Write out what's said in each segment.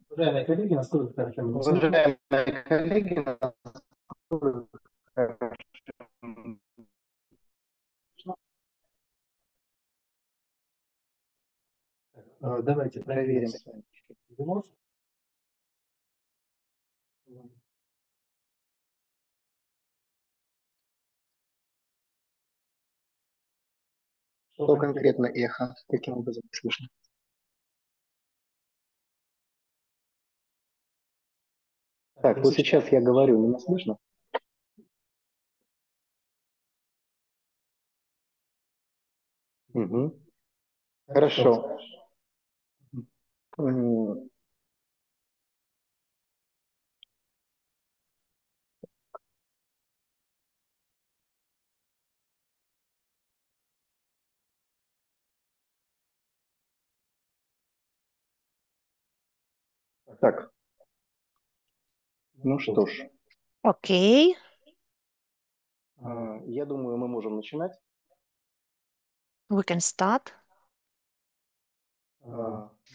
Уважаемые коллеги, насколько хорошо меня слышно? Уважаемые коллеги, Давайте проверим проверим с с вами. вами. Что конкретно эхо? Каким образом слышно? Так, вот сейчас я говорю, меня слышно? Угу. Хорошо. Так, ну что ж, Okay, я думаю, мы можем начинать. we can start.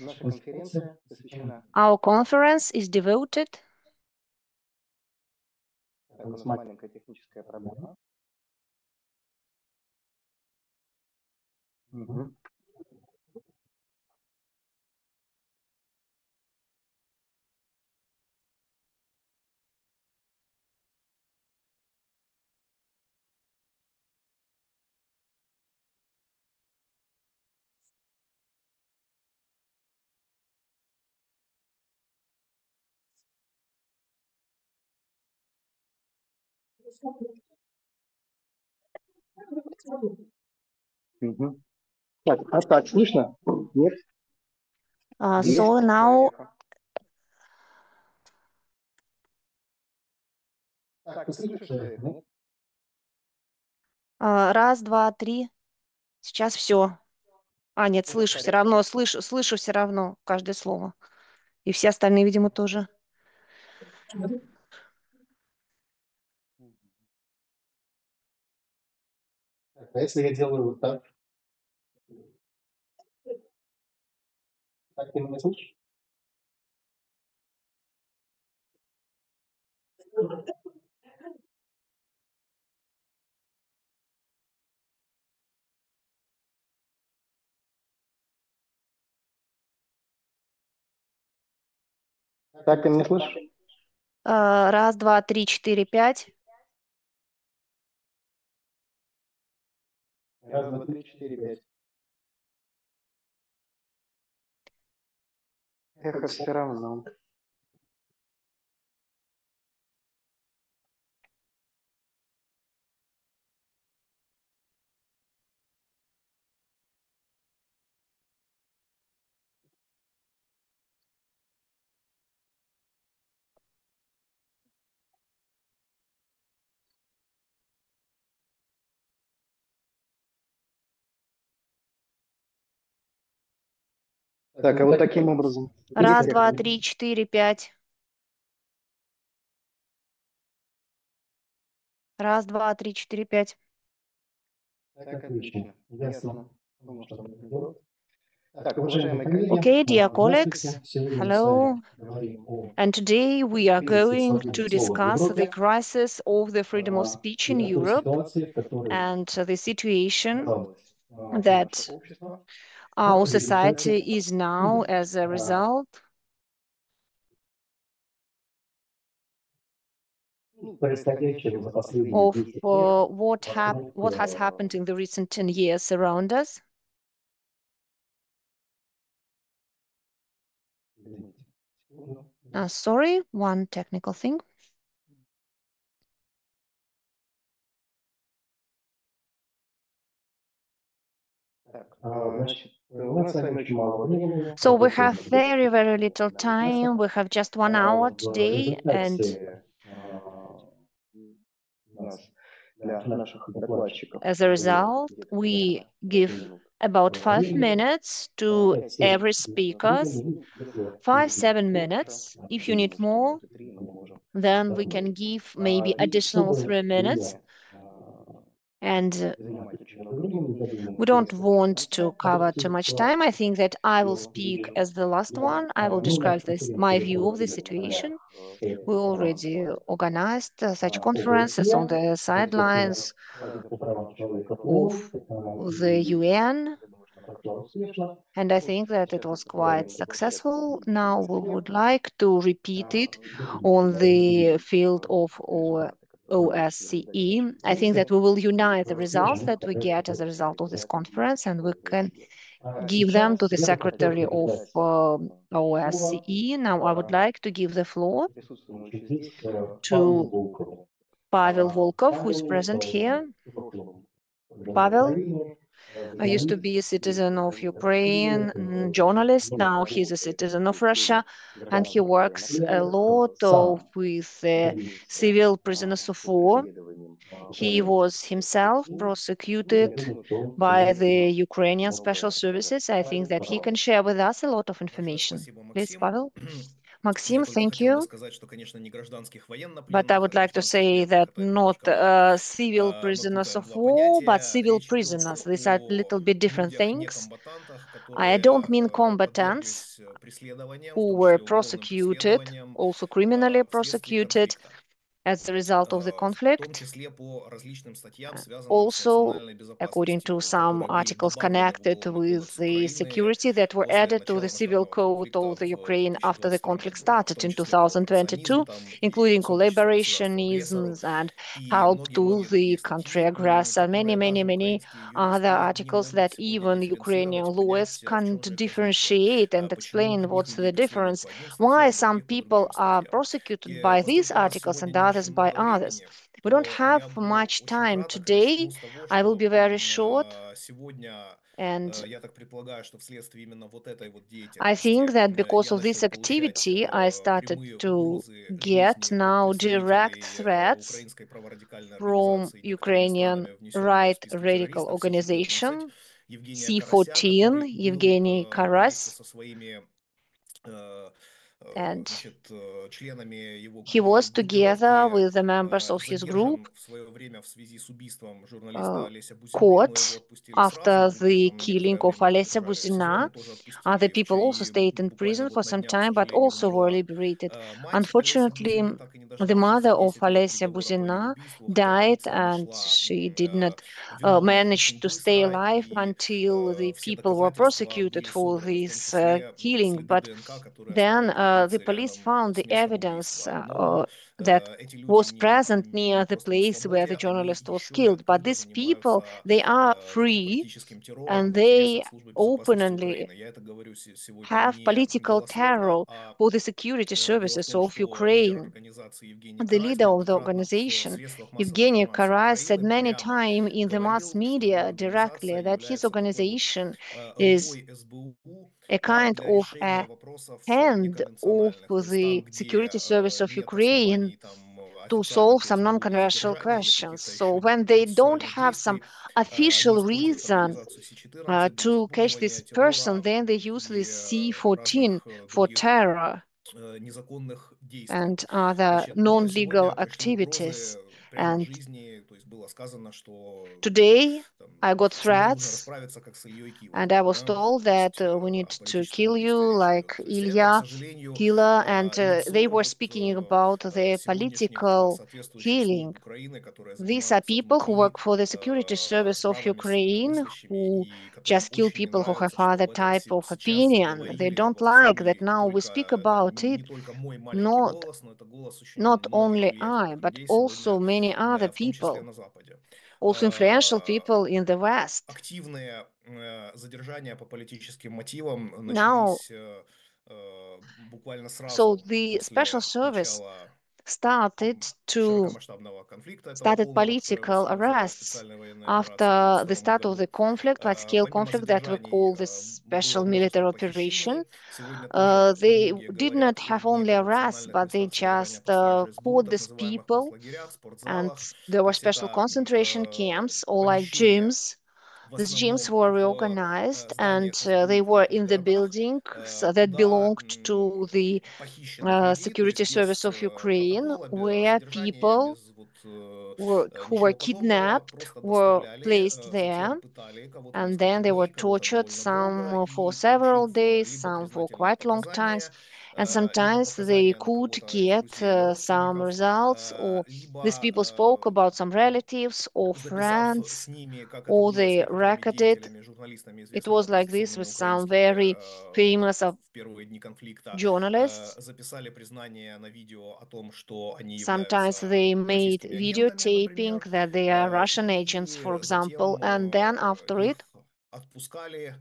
Наша конференция посвящена... Our conference is devoted. Так, у нас маленькая техническая проблема. Угу. Угу. Так, слышно? Нет? So now, Так, ты слышишь, что это? Нет? раз, два, три. Сейчас все. Нет, слышу все равно, слышу все равно каждое слово. И все остальные, видимо, тоже. А если я делаю вот так ты меня слышишь? Так, ты меня слышишь? Раз, два, три, четыре, пять. Раз, два, три, четыре, пять. Эхо все равно. Так, а вот таким образом. Раз, два, три, четыре, пять. Раз, два, три, четыре, пять. Так, отлично. Ясно. Думаю, что мы делать. Так, уважаемые Okay, коллеги. dear colleagues, hello. And today we are going to discuss the crisis of the freedom of speech in Europe and the situation that our society is now as a result of what has happened in the recent 10 years around us. Sorry, one technical thing. So we have very, very little time. We have just 1 hour today, and as a result, we give about 5 minutes to every speaker. 5-7 minutes. If you need more, then we can give maybe additional 3 minutes. And занимать очень много времени, я думаю, we don't want to cover too much time. I think that I will speak as the last one. I will describe my view of the situation. We already organized such conferences on the sidelines of the UN, and I think that it was quite successful. Now we would like to repeat it on the field of OSCE. I think that we will unite the results that we get as a result of this conference, and we can give them to the Secretary of OSCE. Now I would like to give the floor присутствующий здесь to Павлу Волкову. Pavel Volkov, who is present here. Pavel used to be a citizen of Ukraine, journalist. Now he's a citizen of Russia, and he works a lot with civil prisoners of war. He was himself prosecuted by the Ukrainian special services. I think that he can share with us a lot of information. Please, Pavel. Maxim, thank you. But I would like to say that not civil prisoners of war, but civil prisoners. These are a little bit different things. I don't mean combatants who were prosecuted, also criminally prosecuted as a result of the conflict. Also, according to some articles connected with the security that were added to the civil code of the Ukraine after the conflict started in 2022, including collaborationisms and help to the country aggressor, many other articles that even Ukrainian lawyers can't differentiate and explain what's the difference, why some people are prosecuted by these articles and others by others. We don't have much time today. I will be very short. And I think that because of this activity, I started to get now direct threats from Ukrainian right radical organization, C14, Evgeny Karas. And he was together with the members of his group caught after the killing of Olesya Buzina. Other people also stayed in prison for some time, but also were liberated. Unfortunately, the mother of Olesya Buzina died, and she did not manage to stay alive until the people were prosecuted for this killing. But then the police found the evidence that was present near the place where the journalist was killed. But these people, they are free, and they openly have political terror for the security services of Ukraine. The leader of the organization, Evgeny Karas, said many times in the mass media directly that his organization is a kind of a hand of the security service of Ukraine to solve some non-controversial questions. So when they don't have some official reason to catch this person, then they use this C14 for terror and other non-legal activities. And today I got threats, and I was told that we need to kill you like Ilya killer, and they were speaking about the political killing. These are people who work for the security service of Ukraine, who just kill people who have other type of opinion. They don't like that now we speak about it. Not only I, but also many other people, also influential people in the West. Now, so the special service started political arrests after the start of the conflict, wide-scale conflict that we call the special military operation. They did not have only arrests, but they just caught these people, and there were special concentration camps or like gyms. These gyms were reorganized, and they were in the buildings that belonged to the security service of Ukraine, where people who were kidnapped were placed there, and then they were tortured, some for several days, some for quite long times, and sometimes they could get some results, or these people spoke about some relatives or дописав friends, с ними, как это or было с they некоторыми recorded. деятелями, журналистами It известными was like this оппозиционными with some украинскими very famous в первые дни конфликта, journalists. записали признание на видео о том, что они Sometimes являются they made российскими агентами, videotaping например, that they are Russian agents, и for example, затем and then after их it, отпускали,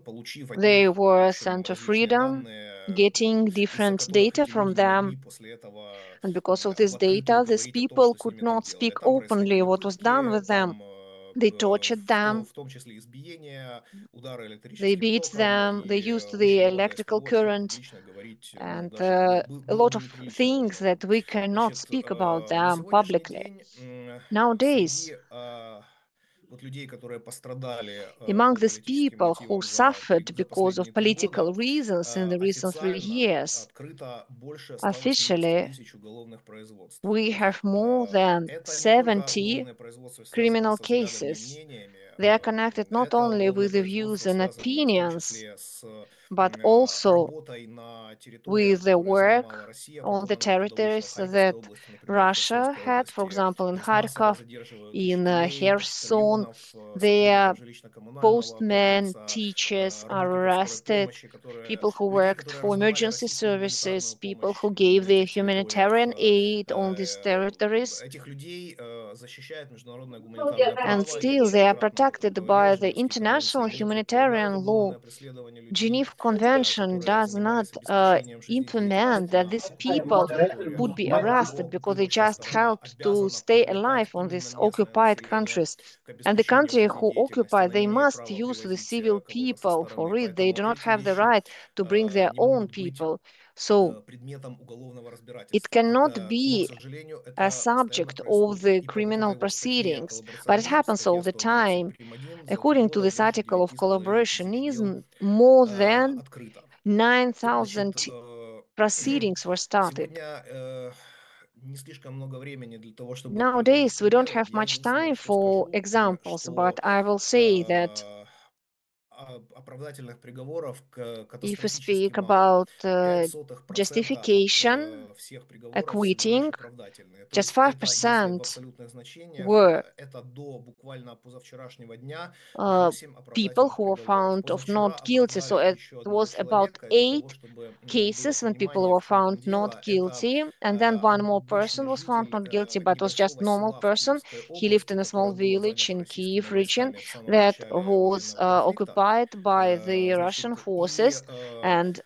получив от they них, в were общем, sent to различные freedom, данные, getting из-за different которых data эти from люди могли them. после этого And because of в this открытую data, these говорить о том, people что с could ними там not делали. speak Там openly происходили what was done пытки, with them. там They tortured them, в том числе избиения, удары they электрическим beat током, them, they и used the очень многое, с electrical того, о чем current, публично говорить, ну, and даже a было lot бы of неприлично things пожалуй. that we cannot Значит, speak about на them сегодняшний publicly. день Nowadays, среди вот людей, которые пострадали among по these политическим people who мотивам suffered за because of последние 3 года, political reasons in the recent 3 официально years, открыто больше 180 officially, тысяч уголовных производств. we have more than Это не только 70 уголовное производство, связанное criminal со взглядами и cases. мнениями, They are connected not это only уголовные with the производства, views and связанные в том opinions, числе с but also работой на территориях, with the которые занимала work Россия, on потом the она оттуда вышла, territories Харьковской that области, например, в Russia Херсонской had, for области. example, in То есть массово Kharkov, задерживают in учителей, Kherson. почтальонов, Their сотрудников жилищно-коммунального postmen, комплекса, teachers are работников скорой arrested, помощи, people who людей, worked которые for раздавали emergency российскую services, гуманитарную people помощь who gave на the этих территориях. humanitarian aid on these territories. Этих людей защищает международное гуманитарное And право. Я still, they are неоднократно protected говорил о by the Женевской конвенции. international Говорил, что humanitarian это law. уголовное преследование людей, Geneva Convention которые does not занимались обеспечением implement жизнедеятельности that на these people территориях, would be а arrested because they воюющая just сторона helped to обязана stay привлекать alive on именно these местное occupied население countries. к And the обеспечению country who жизнедеятельности. occupy, Она не they имеет must права use the привозить civil кого-то со people стороны. for it. They Поэтому do not эти have the вещи right to bring their не own могут быть people. So предметом уголовного it разбирательства. cannot Но, к be сожалению, a это постоянно subject of происходит. the И по вот criminal этой вот статье proceedings. But it коллаборационизм, happens all статье the time. 111 прим.1, за 3 According to года this больше article of 9,5 тысяч дел collaborationism, more than открыто. 9,000 Значит, proceedings were started. сегодня не слишком много времени для того, чтобы приводить Nowadays, we don't примеры. have Я much единственное, time что for скажу, examples, but что I will say that оправдательных приговоров if we катастрофически speak мало. about 0,05% justification, от всех приговоров всего лишь acquitting, оправдательные. То just есть это, если в 5% абсолютных значениях, were это до буквально позавчерашнего дня uh, 8 people оправдательных who were приговоров. found of Позавчера not guilty. So оправдали it еще одного was about человека для того, 8 чтобы было cases when people понимание, were в чем там found not дело. Это guilty, and then one more person обычный was found житель not guilty, but was just небольшого normal села в person. Киевской He lived области, in a small которое было village занято in российскими Kiev region войсками в самом that начале was военного конфликта. occupied by the Russian Значит, и forces, and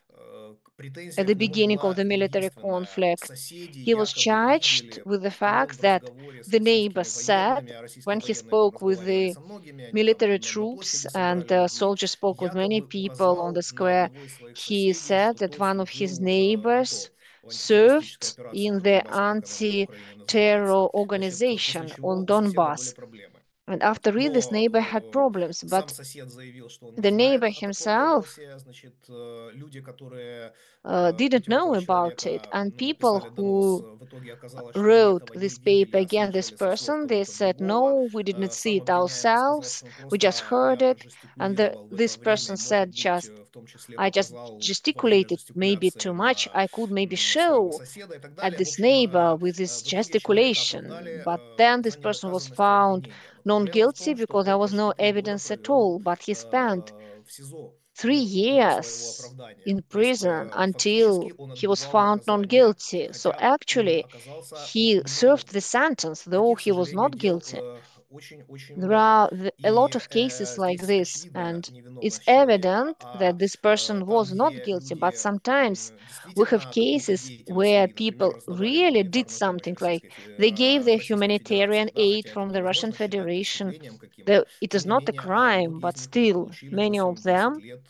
претензия at the к нему beginning of была the military единственная. conflict, Соседи he was якобы charged видели, with the что он fact в that разговоре с the neighbor российскими said военными, а российские when he военные там spoke with разговаривали the со многими, они military там на troops площади and собирали людей, soldiers spoke with many якобы people on the указал на square. одного из своих He соседей, said что that тот one of his служил в neighbors АТО, в антитеррористической served операции in на the Донбассе, как она на Украине называется. anti-terror Значит, после organization чего on у соседа были Donbass. проблемы. And after it, this Но neighbor had problems, сам but сосед заявил, что он не the знает neighbor о таком himself доносе. Значит, люди, которые didn't против know этого about it. человека And ну, people написали донос, who в итоге оказалось, что они wrote этого не this видели, paper а against this слышали со слов person, they кого-то said, другого. no, we didn't see Сам it обвиняемый сказал, ourselves, что он we just просто heard it. ярко And жестикулировал в это this время person и, может said быть, just, в том числе I just показал во время gesticulated maybe жестикуляции too much. на I could maybe своего show соседа и так at далее. В this общем, neighbor with this в итоге человека gesticulation. оправдали But then this за person was недоказанностью found обвинения. Но проблема в non-guilty том, что because there он was почти no 3 года evidence at провел all, but he spent в СИЗО 3 до своего years оправдания. in То есть prison фактически until он he was отбывал found not наказание, guilty. So хотя actually, оказался he served the невиновным. sentence, though Таких, к he was сожалению, not дел guilty. очень-очень There много. are a lot И of cases like здесь this, очевидная and it's невиновность человека. evident А that this person там, was not где guilty. But люди sometimes we have действительно какую-то cases деятельность where вели, например, people раздавали really did гуманитарную помощь something, like they gave their Российской Федерации, humanitarian да, aid хотя это from the Russian невозможно считать Federation. преступлением каким-то, It тем is не not a менее, crime, многие but из них still, получили many of 8-10 them лет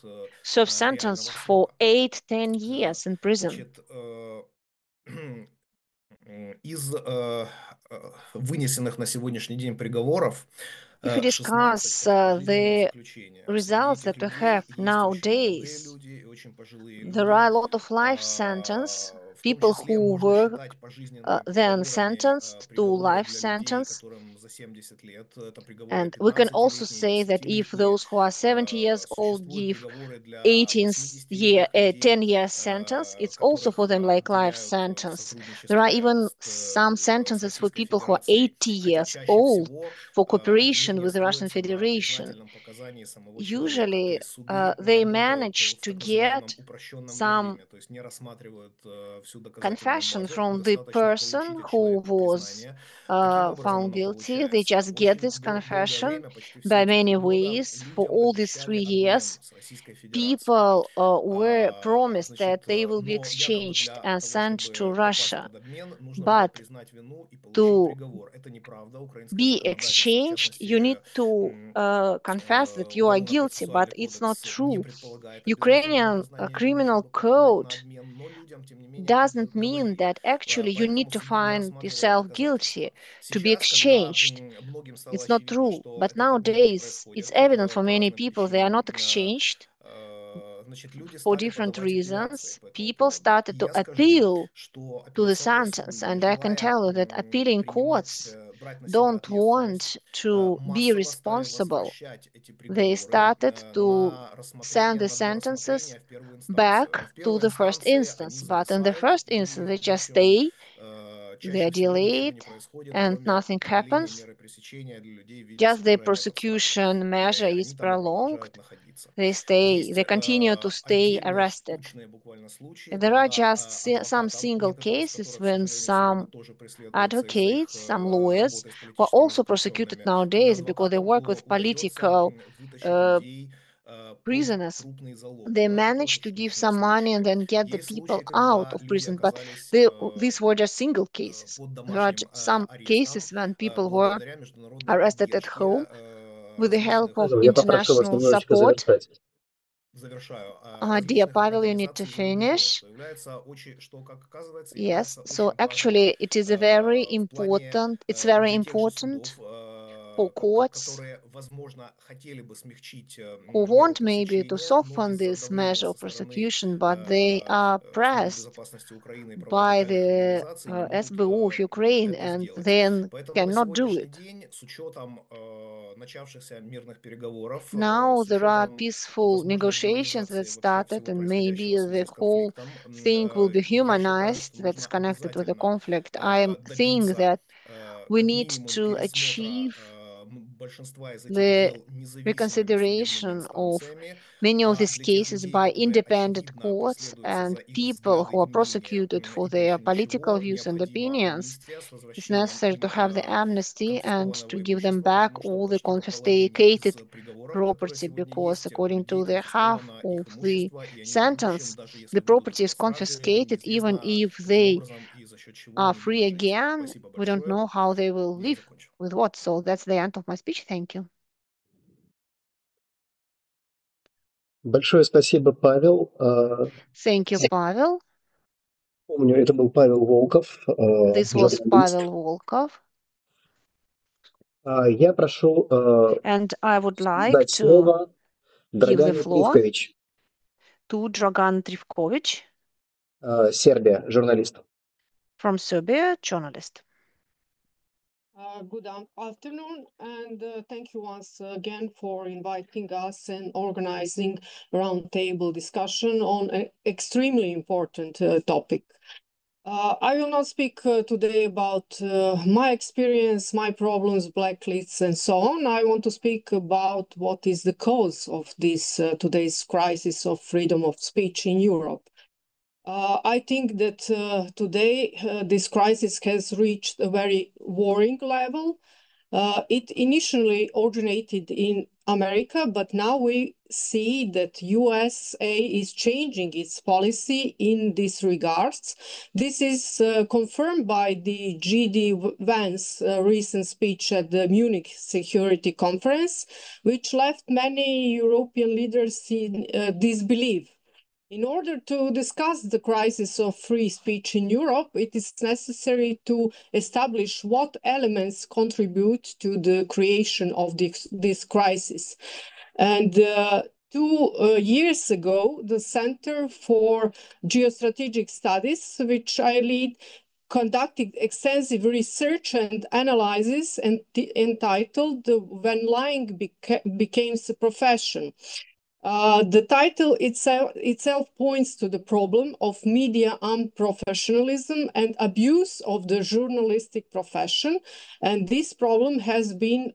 serve sentence реального for срока. 8-10 years in prison. Значит, из вынесенных на сегодняшний день приговоров If we 16 discuss это пожизненное the заключение. Среди results этих that we людей have есть очень молодые nowadays, люди и очень пожилые there are люди. a lot of life sentence. people who were then sentenced to life sentence. And we can also say that if those who are 70 years old give 10 year sentence, it's also for them like life sentence. There are even some sentences for people who are 80 years old for cooperation with the Russian Federation. Usually they manage to get some confession from the person who was found guilty. They just get this confession by many ways. For all these 3 years, people were promised that they will be exchanged and sent to Russia. But to be exchanged, you need to confess that you are guilty, but it's not true. Ukrainian criminal code doesn't mean that actually you need to find yourself guilty to be exchanged. It's not true. But nowadays, it's evident for many people they are not exchanged for different reasons. People started to appeal to the sentence, and I can tell you that appealing courts don't want to be responsible. They started to send the sentences back to the first instance, but in the first instance they just stay, they are delayed, and nothing happens. Just the prosecution measure is prolonged. They continue to stay arrested. There are just some single cases when some advocates, some lawyers, who are also prosecuted nowadays because they work with political prisoners. They managed to give some money and then get the people out of prison, but these were just single cases. There are some cases when people were arrested at home with the help of Я попрошу вас international немножечко support. завершать. Dear Pavel, you need to finish. Yes, so actually it is a very important, it's very important for courts who want maybe to soften this measure of prosecution, but they are pressed by the SBU of Ukraine and then cannot do it. Now there are peaceful negotiations that started, and maybe the whole thing will be humanized that is connected with the conflict. I think that we need to achieve the reconsideration of many of these cases by independent courts, and people who are prosecuted for their political views and opinions, it's necessary to have the amnesty and to give them back all the confiscated property, because according to the half of the sentence, the property is confiscated even if they are free again. We don't know how they will live, with what. So that's the end of my speech. Thank you. Большое спасибо, Павел. Thank you, Pavel. Помню, это был Павел Волков, This was журналист. Pavel Volkov. Я прошу And I would like дать to слово give the Dragane floor Trifković, to Dragan Trifković Сербия, журналист. from Serbia, journalist. Good afternoon, and thank you once again for inviting us and organizing roundtable discussion on an extremely important topic. I will not speak today about my experience, my problems, blacklists, and so on. I want to speak about what is the cause of this today's crisis of freedom of speech in Europe. I think that today this crisis has reached a very worrying level. It initially originated in America, but now we see that USA is changing its policy in this regards. This is confirmed by the G.D. Vance recent speech at the Munich Security Conference, which left many European leaders in disbelief. In order to discuss the crisis of free speech in Europe, it is necessary to establish what elements contribute to the creation of this crisis. And 2 years ago, the Center for Geostrategic Studies, which I lead, conducted extensive research and analysis entitled When Lying Becomes a Profession. The title itself points to the problem of media unprofessionalism and abuse of the journalistic profession, and this problem has been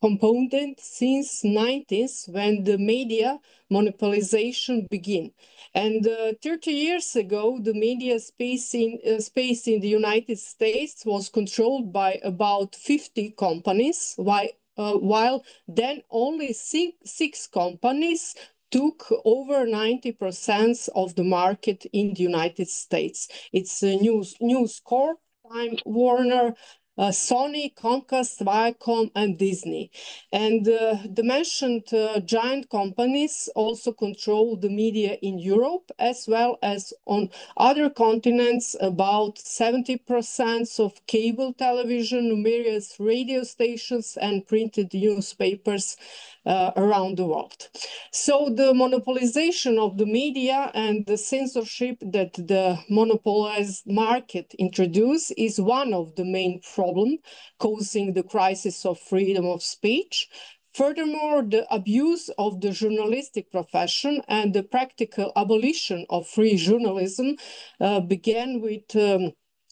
compounded since 90s when the media monopolization began. And 30 years ago, the media space in the United States was controlled by about 50 companies, while then only six companies took over 90% of the market in the United States. It's News Corp, Time Warner, Sony, Comcast, Viacom, and Disney. And the mentioned giant companies also control the media in Europe as well as on other continents. About 70% of cable television, numerous radio stations, and printed newspapers around the world. So the monopolization of the media and the censorship that the monopolized market introduced is one of the main problems causing the crisis of freedom of speech. Furthermore, the abuse of the journalistic profession and the practical abolition of free journalism began with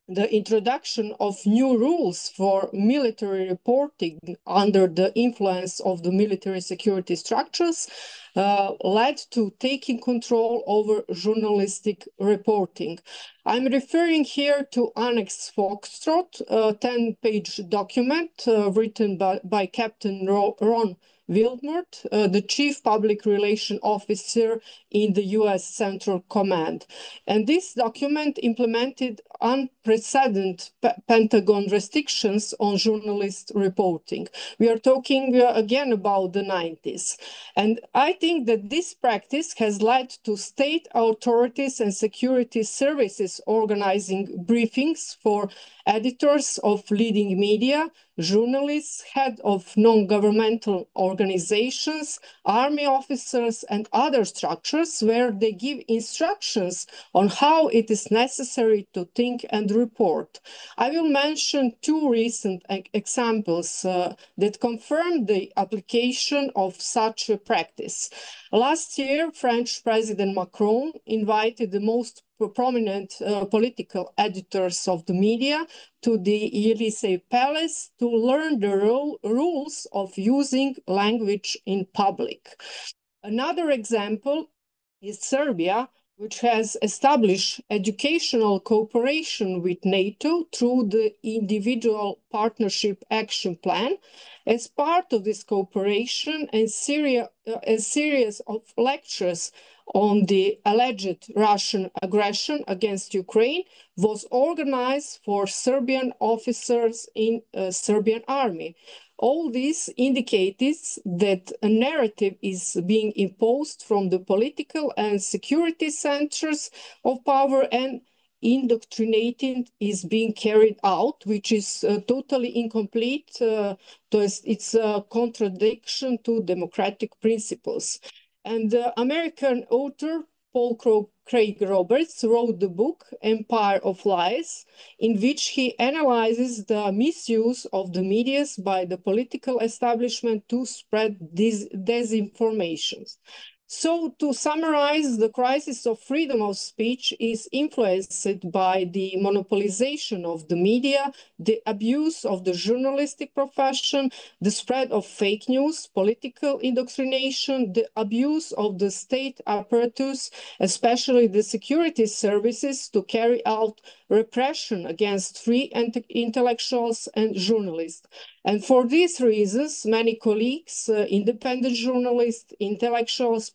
the introduction of new rules for military reporting under the influence of the military security structures led to taking control over journalistic reporting. I'm referring here to Annex Foxtrot, a 10-page document written by Captain Ron Wilmert, the Chief Public Relations Officer in the U.S. Central Command. And this document implemented unprecedented Pentagon restrictions on journalist reporting. We are talking again about the 90s. And I think that this practice has led to state authorities and security services organizing briefings for editors of leading media, journalists, head of non-governmental organizations, army officers, and other structures where they give instructions on how it is necessary to think and report. I will mention two recent examples that confirm the application of such a practice. Last year, French President Macron invited the most prominent political editors of the media to the Élysée Palace to learn the rules of using language in public. Another example is Serbia, which has established educational cooperation with NATO through the Individual Partnership Action Plan. As part of this cooperation, a series of lectures on the alleged Russian aggression against Ukraine was organized for Serbian officers in the Serbian army. All this indicates that a narrative is being imposed from the political and security centers of power, and indoctrinating is being carried out, which is totally incomplete. It's a contradiction to democratic principles. And the American author Paul Craig Roberts wrote the book Empire of Lies, in which he analyzes the misuse of the media by the political establishment to spread disinformation. So, to summarize, the crisis of freedom of speech is influenced by the monopolization of the media, the abuse of the journalistic profession, the spread of fake news, political indoctrination, the abuse of the state apparatus, especially the security services, to carry out repression against free intellectuals and journalists. And for these reasons, many colleagues, independent journalists, intellectuals,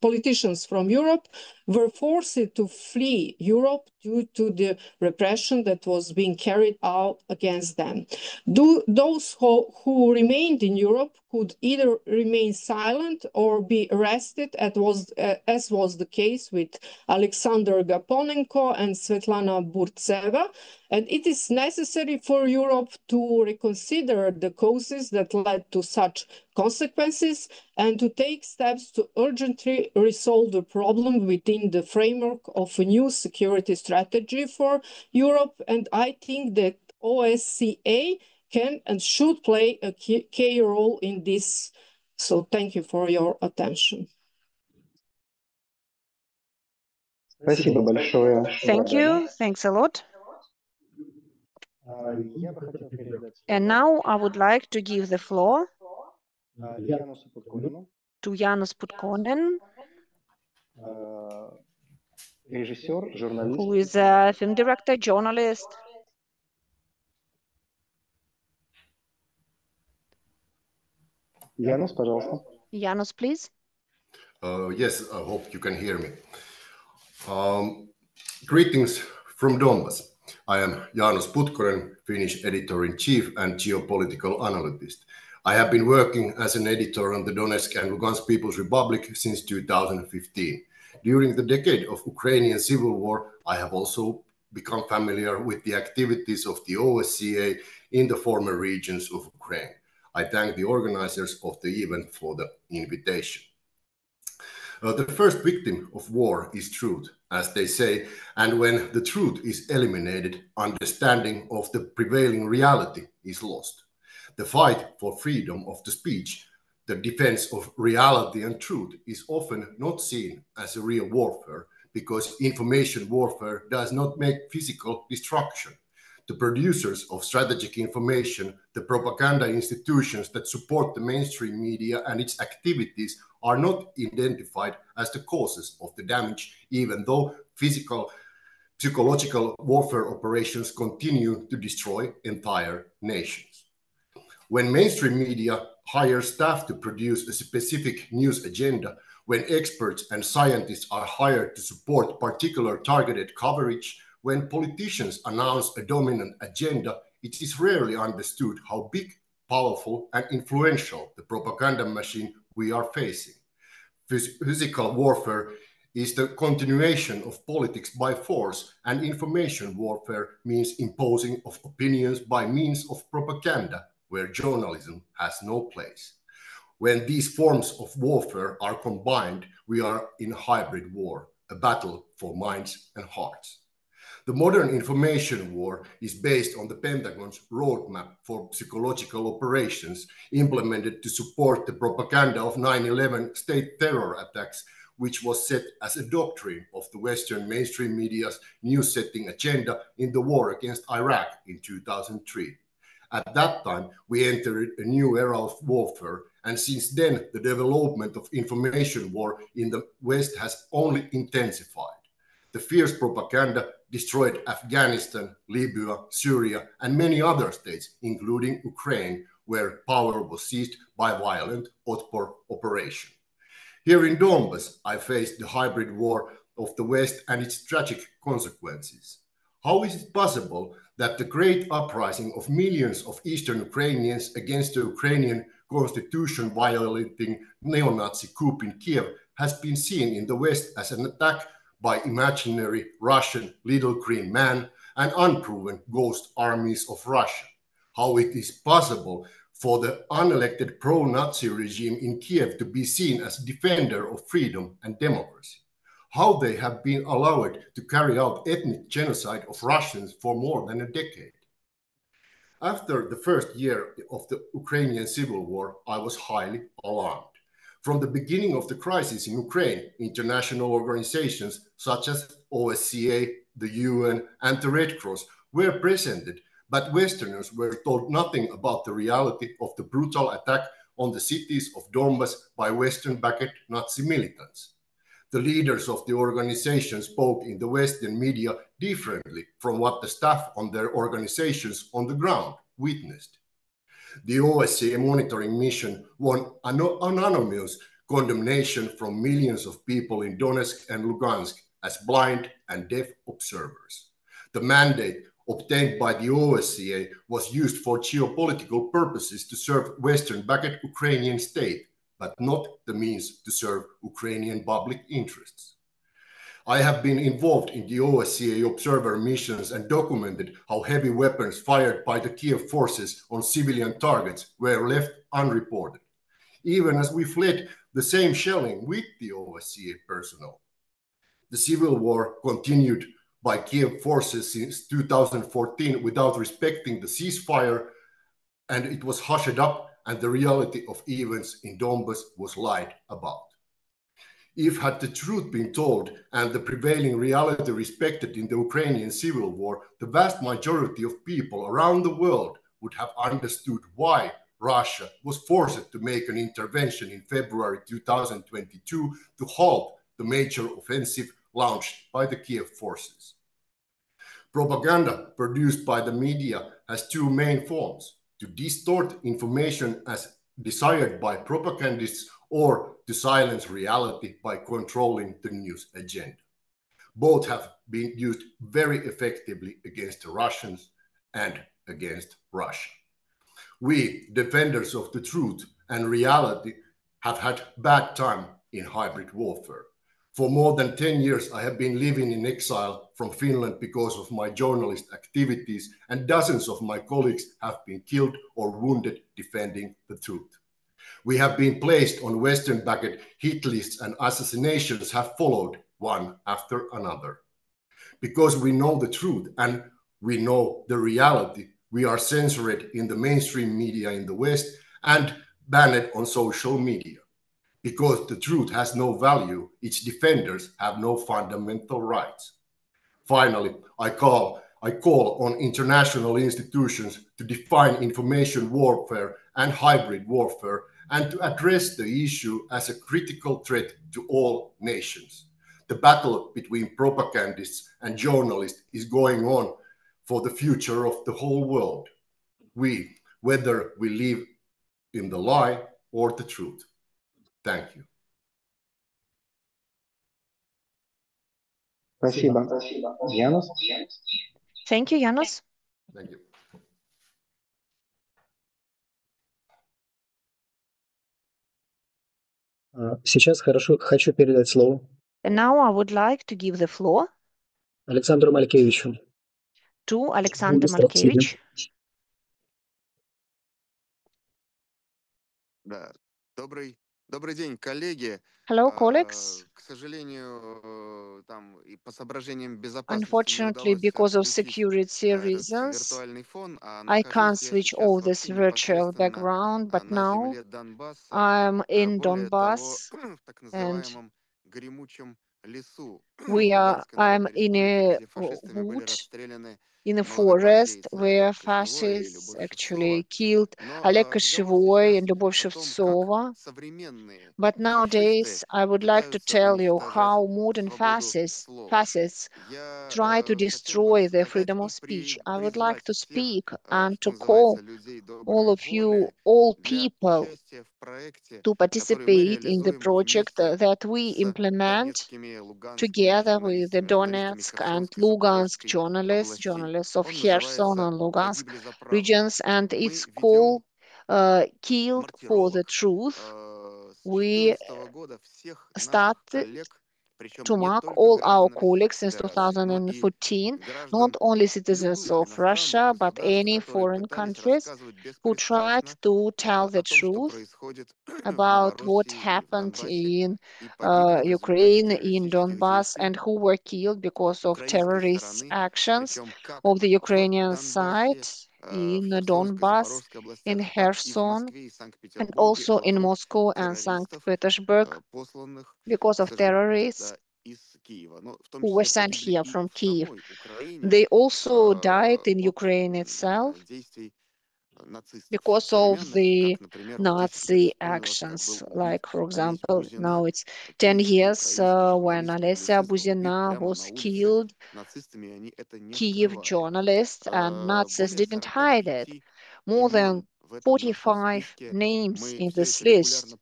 politicians from Europe were forced to flee Europe due to the repression that was being carried out against them. Those who remained in Europe could either remain silent or be arrested, as was the case with Alexander Gaponenko and Svetlana Burtseva. And it is necessary for Europe to reconsider the causes that led to such consequences and to take steps to urgently resolve the problem within the framework of a new security strategy for Europe. And I think that OSCE can and should play a key role in this. So thank you for your attention. Спасибо большое. Thank you. Thanks a lot. Я бы хотел передать And now I would like to give the floor Янусу Подконину, to Janus Putkonen, режиссер, журналист. who is a film director, journalist. Янус, пожалуйста. Janus, please. Yes, I hope you can hear me. Greetings from Donbas. I am Janus Putkonen, Finnish editor-in-chief and geopolitical analyst. I have been working as an editor on the Donetsk and Lugansk People's Republic since 2015. During the decade of Ukrainian civil war, I have also become familiar with the activities of the OSCE in the former regions of Ukraine. I thank the organizers of the event for the invitation. The first victim of war is truth, as they say, and when the truth is eliminated, understanding of the prevailing reality is lost. The fight for freedom of the speech, the defense of reality and truth, is often not seen as a real warfare because information warfare does not make physical destruction. The producers of strategic information, the propaganda institutions that support the mainstream media and its activities are not identified as the causes of the damage, even though psychological warfare operations continue to destroy entire nations. When mainstream media hire staff to produce a specific news agenda, when experts and scientists are hired to support particular targeted coverage, when politicians announce a dominant agenda, it is rarely understood how big, powerful, and influential the propaganda machine we are facing. Physical warfare is the continuation of politics by force, and information warfare means imposing of opinions by means of propaganda, where journalism has no place. When these forms of warfare are combined, we are in a hybrid war, a battle for minds and hearts. The modern information war is based on the Pentagon's roadmap for psychological operations implemented to support the propaganda of 9/11 state terror attacks, which was set as a doctrine of the Western mainstream media's news-setting agenda in the war against Iraq in 2003. At that time, we entered a new era of warfare, and since then, the development of information war in the West has only intensified. The fierce propaganda destroyed Afghanistan, Libya, Syria, and many other states, including Ukraine, where power was seized by violent Otpor operation. Here in Donbas, I faced the hybrid war of the West and its tragic consequences. How is it possible that the great uprising of millions of Eastern Ukrainians against the Ukrainian constitution violating neo-Nazi coup in Kiev has been seen in the West as an attack by imaginary Russian little green man and unproven ghost armies of Russia? How it is possible for the unelected pro-Nazi regime in Kiev to be seen as a defender of freedom and democracy? How they have been allowed to carry out ethnic genocide of Russians for more than a decade? After the first year of the Ukrainian civil war, I was highly alarmed. From the beginning of the crisis in Ukraine, international organizations such as OSCE, the UN, and the Red Cross were presented, but Westerners were told nothing about the reality of the brutal attack on the cities of Donbas by Western-backed Nazi militants. The leaders of the organization spoke in the Western media differently from what the staff on their organizations on the ground witnessed. The OSCE monitoring mission won anonymous condemnation from millions of people in Donetsk and Lugansk as blind and deaf observers. The mandate obtained by the OSCE was used for geopolitical purposes to serve Western-backed Ukrainian state, but not the means to serve Ukrainian public interests. I have been involved in the OSCE observer missions and documented how heavy weapons fired by the Kiev forces on civilian targets were left unreported, even as we fled the same shelling with the OSCE personnel. The civil war continued by Kiev forces since 2014 without respecting the ceasefire, and it was hushed up, and the reality of events in Donbas was lied about. If had the truth been told and the prevailing reality respected in the Ukrainian civil war, the vast majority of people around the world would have understood why Russia was forced to make an intervention in February 2022 to halt the major offensive launched by the Kiev forces. Propaganda produced by the media has two main forms: to distort information as desired by propagandists or to silence reality by controlling the news agenda. Both have been used very effectively against the Russians and against Russia. We, defenders of the truth and reality, have had bad time in hybrid warfare. For more than 10 years, I have been living in exile from Finland because of my journalist activities, and dozens of my colleagues have been killed or wounded defending the truth. We have been placed on Western-backed hit lists, and assassinations have followed one after another. Because we know the truth and we know the reality, we are censored in the mainstream media in the West and banned on social media. Because the truth has no value, its defenders have no fundamental rights. Finally, I call on international institutions to define information warfare and hybrid warfare and to address the issue as a critical threat to all nations. The battle between propagandists and journalists is going on for the future of the whole world. Whether we live in the lie or the truth. Thank you. Спасибо. Янус? Thank you, Janos. Thank you. Сейчас хочу передать слово And now I would like to give the floor Александру Малькевичу. to Alexander Malkevich. Да. Добрый день, коллеги. Hello, colleagues. К сожалению, там и по соображениям безопасности не Unfortunately, удалось because of включить security этот reasons, виртуальный фон, а I нахожусь can't я switch сейчас all this вообще virtual непосредственно background, but на now земле Донбасса, I'm in более того, Donbass в так and называемом гремучем лесу I'm Луганской Народной in Республики, a где фашистами были wood расстреляны in a молодогвардейцы forest where Олег Кошевой и fascists Любовь actually Шевцова. killed Но Oleg разговор Koshevoy сейчас and Любовь о том, как Shevtsova. современные But фашисты nowadays, I would like to пытаются tell you уничтожать how modern свободу fascists слова. try Я to хотел бы destroy the задать freedom и of speech. I would like призвать to всех, speak что and to называется, call людей all доброй of you, воли all для people, участия в проекте, to который мы participate in the реализуем project вместе that we с implement донецкими и луганскими together with the журналистами Donetsk and Херсонской, Lugansk Запорожской journalists, областей. of Он Kherson называется and Lugansk «Погибли за правду». regions, and Мы it's ведем called Killed for the маркировок Truth. с We 2014 года всех наших started коллег, причем to не mark только all our граждан colleagues Российской since Федерации, но и 2014, not граждан only citizens любых of иностранных Russia, but государств, any которые foreign пытались countries рассказывать who tried беспристрастно to tell the о том, что truth происходит в about what Новороссии и в happened Донбассе, in и погибли в результате Ukraine, in террористических Donbass, действий and who were killed because of украинской terrorist стороны, actions причем как of the в Ukrainian side Донбассе, в in Херсонской, Donbass, Запорожской in областях, так и в Kherson, Москве и and Санкт-Петербурге also in вокруг Moscow and St. террористов, Petersburg посланных, because к of сожалению, terrorists из Киева. Но в том who were числе sent погибли here и from в Kiev. самой Украине They also died in от Ukraine itself действий нацистов because of современных, the как, например, вот 10 лет Nazi исполнилось, как был actions. убит Like, for Олесь example, now Бузина, it's 10 киевский, years украинский when журналист, Alessia публицист, был убит Buzina прямо was на улице killed, нацистами, и они это не Kiev скрывали. journalist, and Nazis Более didn't hide it. 45 More имен than 45 names in this list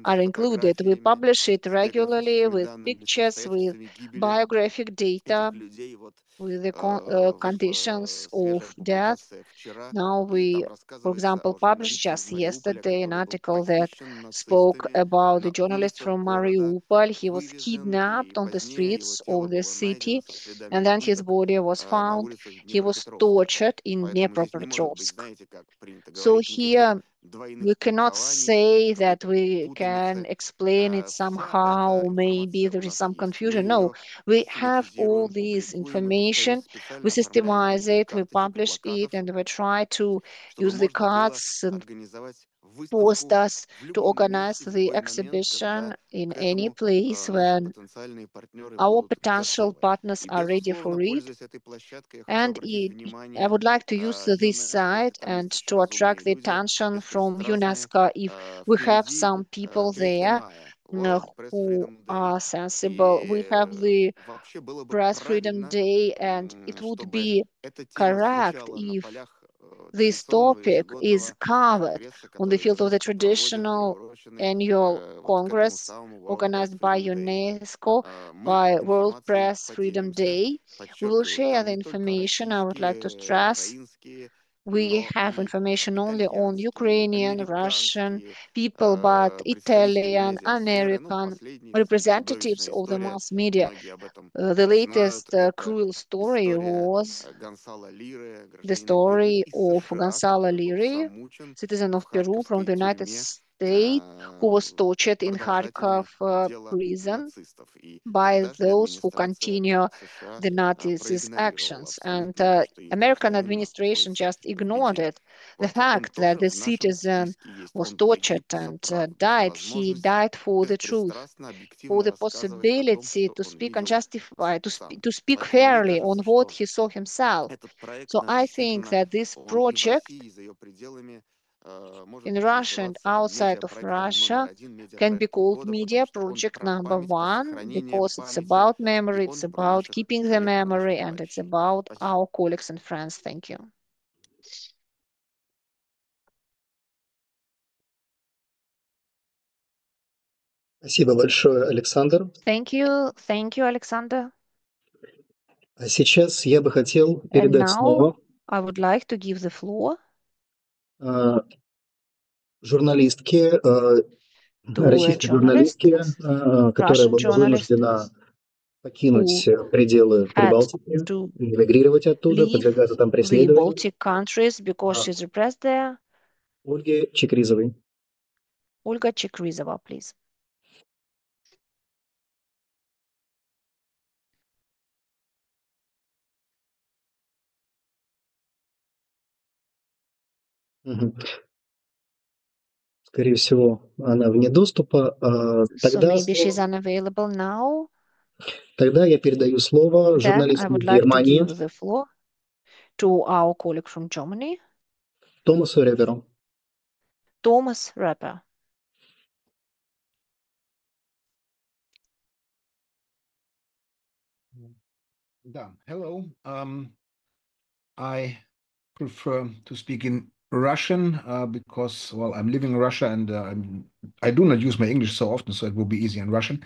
are included. We publish it regularly with pictures, with biographic data, with the conditions of death. Now we, for example, published just yesterday an article that spoke about the journalist from Mariupol. He was kidnapped on the streets of the city, and then his body was found. He was tortured in Dnipropetrovsk. So here we cannot say that we can explain it somehow. Maybe there is some confusion. No, we have all this information, we systemize it, we publish it, and we try to use the cards and posters to organize the exhibition in any place when our potential partners are ready for it. And I would like to use this site and to attract the attention from UNESCO. If we have some people there who are sensible, we have the Press Freedom Day, and it would be correct if this topic is covered on the field of the traditional annual Congress organized by UNESCO by World Press Freedom Day. We will share the information. I would like to stress we have information only on Ukrainian, Russian people, but Italian, American representatives of the mass media. The latest cruel story was the story of Gonzalo Liri, citizen of Peru from the United States, who was tortured in Kharkov prison by those who continue the Nazis' actions. And American administration just ignored it. The fact that the citizen was tortured and died, he died for the truth, for the possibility to speak and justify, to speak fairly on what he saw himself. So I think that this project in Russia and outside of Russia can be called media project number one, because it's about memory, it's about keeping the memory, and it's about our colleagues and friends. Thank you. Спасибо большое, Александр. Thank you, Alexander. А сейчас я бы хотел And передать now слово I would like to give the floor журналистке, to a российской journalist, журналистке, которая Russian была journalist, вынуждена покинуть who пределы had Прибалтики, to эмигрировать оттуда, leave подвергаться там the преследованию, Baltic countries because she's repressed there. Ольге Чекризовой. Olga Chikrizova, please. Мгм. Скорее всего, она вне доступа. So maybe she's unavailable now. Тогда я передаю слово Then I журналисту would из like to Германии give the floor to our colleague from Germany, Томасу Реверу. Thomas Rapper. Да, hello. I prefer to speak in Russian because, well, I'm living in Russia and I do not use my English so often, so it will be easy in Russian.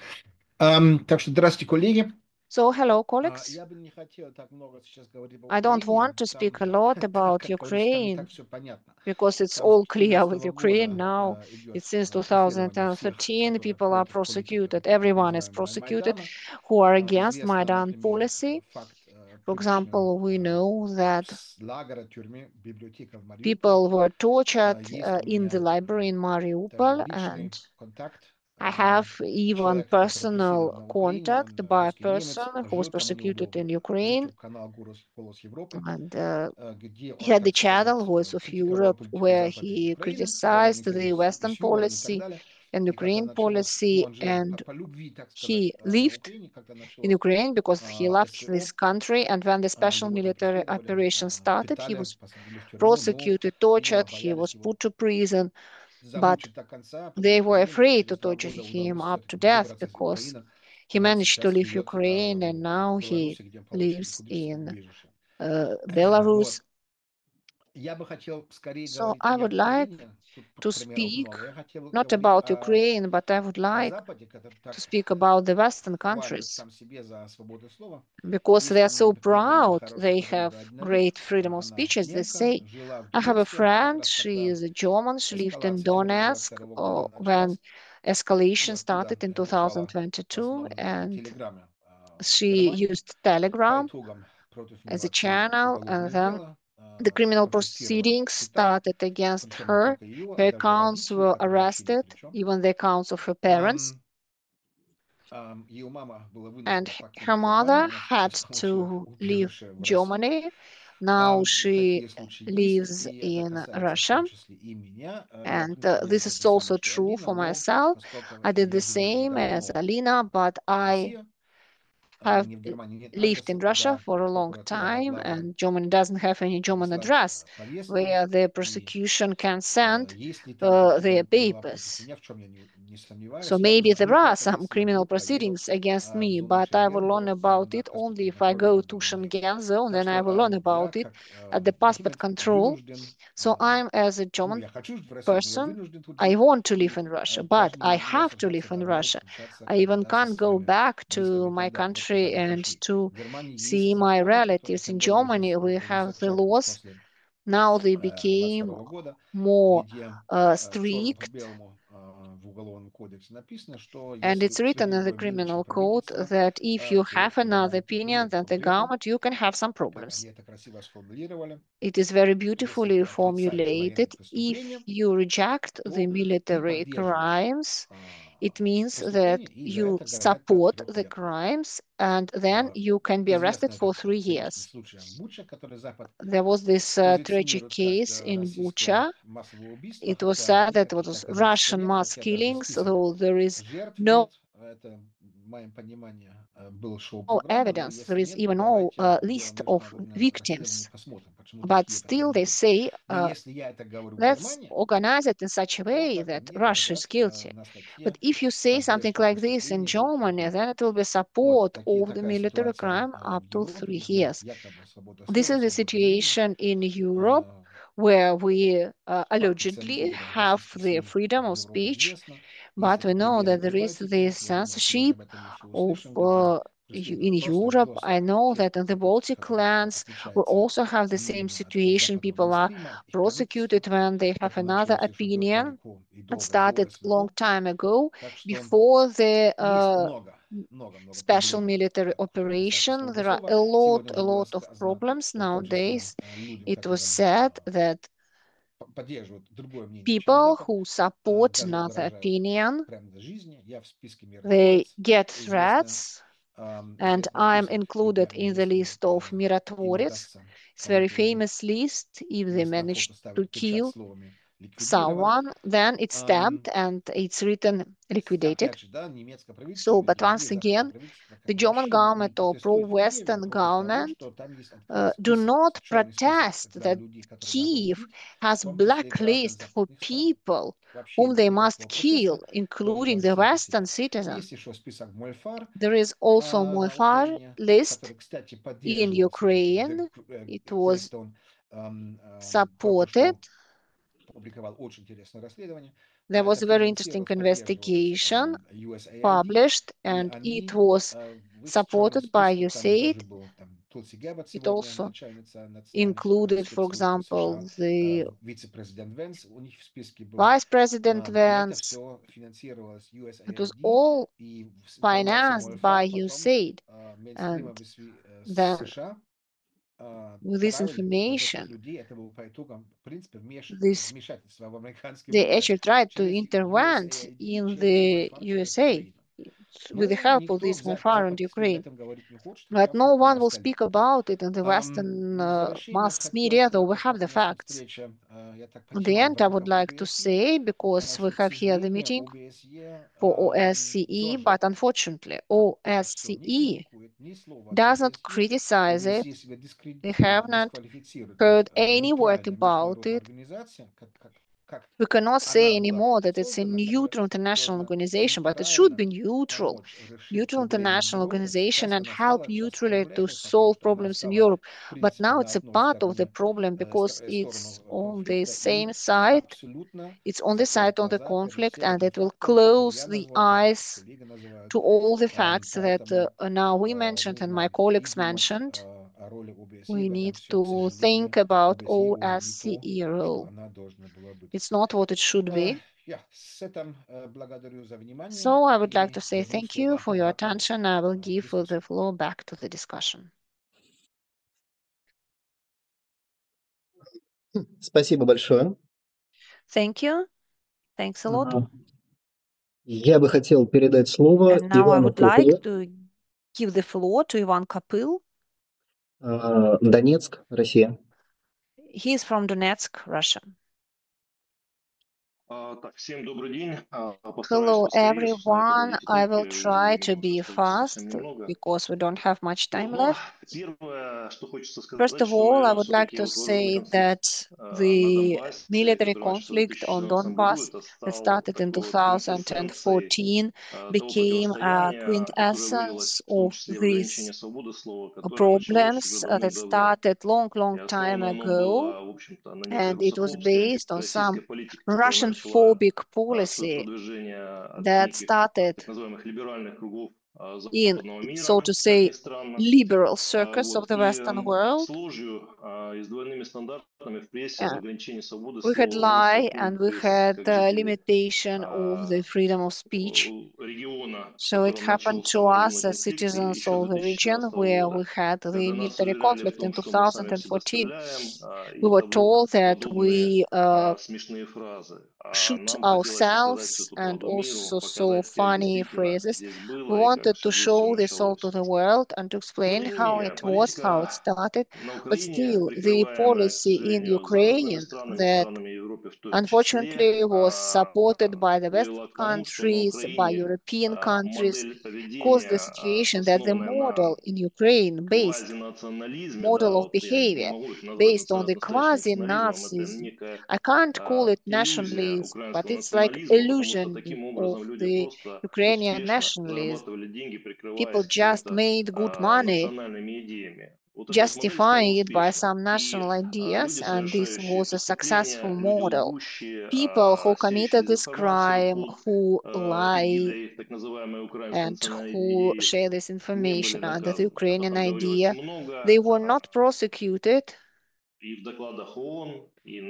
Так что здравствуйте, коллеги. So, hello, colleagues. Я бы не хотел так много сейчас говорить об I don't Украине. want to speak a lot about Как говорится, там и Ukraine так все понятно. because it's Там all с clear with 2014 Ukraine года now. идет It's since преследование всех, 2013, которые people are против политики prosecuted. так Everyone is называемого prosecuted Майдана. who are against Известно, Maidan например, policy. факт For пыток example, we know that лагеря, тюрьмы, библиотека в Мариуполе. people were tortured Есть у in the меня library in даже Mariupol, личный and контакт I have even человека, который personal преследован на Украине, contact он by a русский немец, person who was жил там у него persecuted был in Ukraine, YouTube-канал «Голос Европы», and где he он, had the так сказать, channel Voice of критиковал Europe, политику where Запада и he Украины, когда они criticized the боролись Western с Югором и так policy далее. and И когда Ukraine началось, ну, policy, он жил and по любви, так сказать, he на lived Украине, когда in началось Ukraine because he loved СВО, this country. And when the special его там military преследовали, operation started, he пытали, was посадили в тюрьму, но prosecuted, Югора tortured, he боялись was его put to prison, but замучить до конца, потому they что were ему afraid to через 2 torture года him удалось up to все-таки death выбраться из because Украины. he managed to Сейчас leave живет Ukraine, and now в he Беларуси, где он получил lives политическое in убежище. Belarus. Вот. So I would like to speak not about Ukraine, but I would like to speak about the Western countries because they are so proud. They have great freedom of speech, as they say. I have a friend, she is a German, she lived in Donetsk when escalation started in 2022, and she used Telegram as a channel, and then the criminal proceedings started against her. Her accounts were arrested, even the accounts of her parents. And her mother had to leave Germany. Now she lives in Russia. And this is also true for myself. I did the same as Alina, but I have lived in Russia for a long time, and Germany doesn't have any German address where the prosecution can send their papers. So maybe there are some criminal proceedings against me, but I will learn about it only if I go to Schengen zone, then I will learn about it at the passport control. So I'm, as a German person, I want to live in Russia, but I have to live in Russia. I even can't go back to my country and to see my relatives in Germany. We have the laws. Now they became more strict. And it's written in the criminal code that if you have another opinion than the government, you can have some problems. It is very beautifully formulated. If you reject the military crimes, it means that you support the crimes, and then you can be arrested for 3 years. There was this tragic case in Bucha. It was said that it was Russian mass killings, though there is no evidence, there is even no list of victims. But still they say, let's organize it in such a way that Russia is guilty. But if you say something like this in Germany, then it will be support of the military crime up to 3 years. This is the situation in Europe, where we allegedly have the freedom of speech, but we know that there is this censorship of in Europe. I know that in the Baltic lands, we also have the same situation. People are prosecuted when they have another opinion. It started long time ago, before the special military operation. There are a lot of problems nowadays. It was said that people who support another opinion, they get threats, and I'm included in the list of Mirotvorets. It's a very famous list. If they manage to kill someone, then it's stabbed and it's written liquidated. So, but once again, the German government or pro-Western government do not protest that Kiev has blacklist for people whom they must kill, including the Western citizens. There is also Moifar list in Ukraine. It was supported. There was a very interesting investigation published, and it was supported by USAID. It also included, for example, the Vice President Vance. It was all financed by USAID. And then with this information, they actually tried to intervene in the USA with the help of this Moifar and Ukraine. But no one will speak about it in the Western mass media, though we have the facts. In the end, I would like to say, because we have here the meeting for OSCE, but unfortunately, OSCE does not criticize it. We have not heard any word about it. We cannot say anymore that it's a neutral international organization, but it should be neutral international organization and help neutrally to solve problems in Europe. But now it's a part of the problem because it's on the same side. It's on the side of the conflict, and it will close the eyes to all the facts that now we mentioned and my colleagues mentioned. We need to think about OSCE role. It's not what it should be. So I would like to say thank you for your attention. I will give the floor back to the discussion. Спасибо большое. Thank you. Thanks a lot. Я бы хотел передать слово And now I Ивану would like Копылу, to give the floor to Ivan Kopyl. Донецк, Россия. He is from Donetsk, Russia. Hello, everyone. I will try to be fast because we don't have much time left. First of all, I would like to say that the military conflict on Donbass that started in 2014 became a quintessence of these problems that started long time ago, and it was based on some Russian phobic policy that started in, so to say, liberal circus of the Western world. We had lie and we had limitation of the freedom of speech. So it happened to us as citizens of the region where we had the military conflict in 2014. We were told that we shoot ourselves and also saw funny phrases. We wanted to show this all to the world and to explain how it was, how it started. But still, the policy in Ukraine that unfortunately was supported by the Western countries, by European countries, caused the situation that the model in Ukraine model of behavior based on the quasi-Nazism, I can't call it nationalism, but it's like illusion of the Ukrainian nationalism. People just made good money, justifying it by some national ideas, and this was a successful model. People who committed this crime, who lie and who share this information under the Ukrainian idea, they were not prosecuted.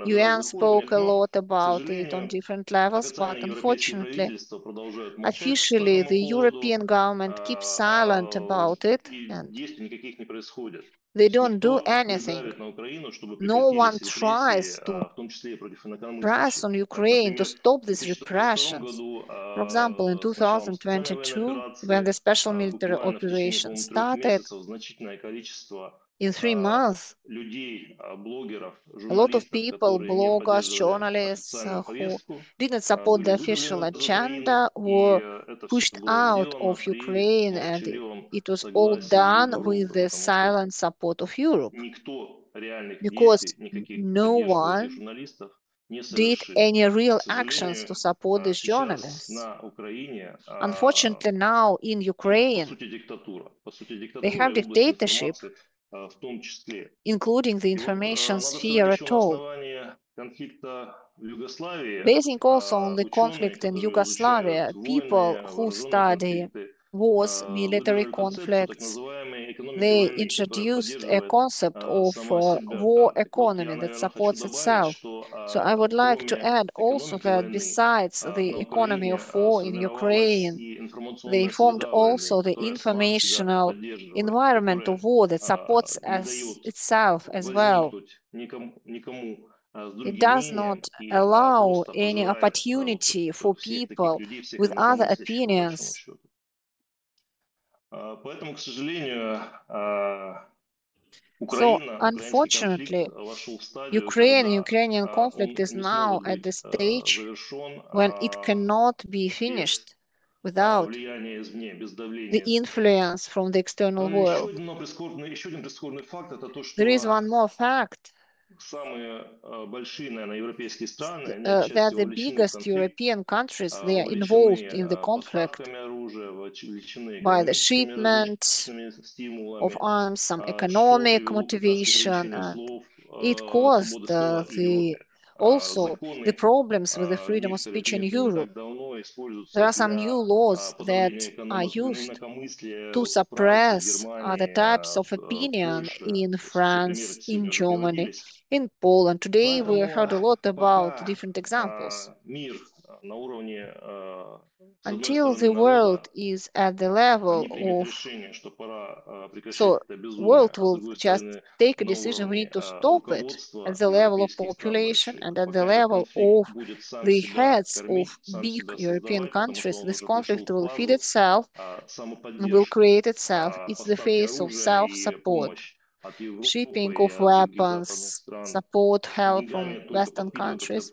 UN spoke a lot about it on different levels, but unfortunately, officially, the European government keeps silent about it, and they don't do anything. No one tries to press on Ukraine to stop these repressions. For example, in 2022, when the special military operation started, in 3 months, a lot of people, bloggers, journalists who didn't support the official agenda were pushed out of Ukraine, and it was all done with the silent support of Europe, because no one did any real actions to support these journalists. Unfortunately, now in Ukraine, they have dictatorship, including the information sphere at all. Basing also on the conflict in Yugoslavia, people who study wars, military conflicts, they introduced a concept of war economy that supports itself. So I would like to add also that besides the economy of war in Ukraine, they formed also the informational environment of war that supports itself as well. It does not allow any opportunity for people with other opinions. So, unfortunately, Ukrainian conflict is now at the stage when it cannot be finished without the influence from the external world. There is one more fact. that the biggest European countries, they are involved in the conflict by the shipment of arms, some economic motivation, and it caused also the problems with the freedom of speech in Europe. There are some new laws that are used to suppress other types of opinion in France, in Germany, in Poland. Today we heard a lot about different examples. Until the world is at the level of, so world will just take a decision, we need to stop it at the level of population and at the level of the heads of big European countries. This conflict will feed itself, will create itself. It's the phase of self-support, shipping of weapons, support, help from Western countries.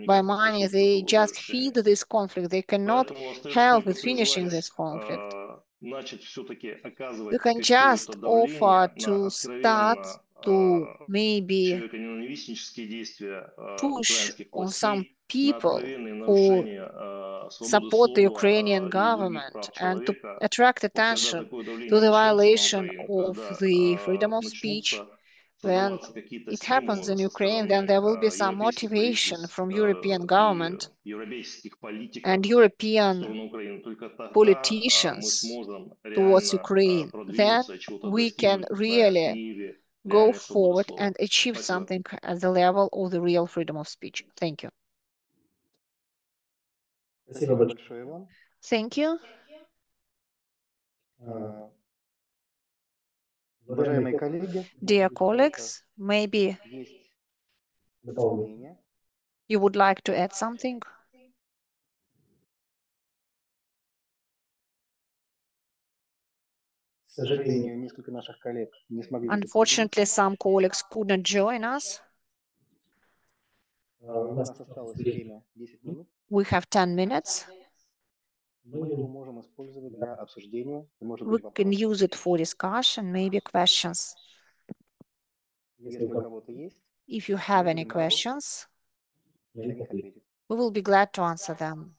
By money, they just feed this conflict. They cannot help with finishing this conflict. We can just offer to start to maybe push on some people who support the Ukrainian government and to attract attention to the violation of the freedom of speech. When it happens in Ukraine, then there will be some motivation from European government and European politicians towards Ukraine. Then we can really go forward and achieve something at the level of the real freedom of speech. Thank you. Thank you. Dear colleagues, maybe you would like to add something? Unfortunately, some colleagues couldn't join us. We have 10 minutes. We can use it for discussion, maybe questions. If you have any questions, we will be glad to answer them.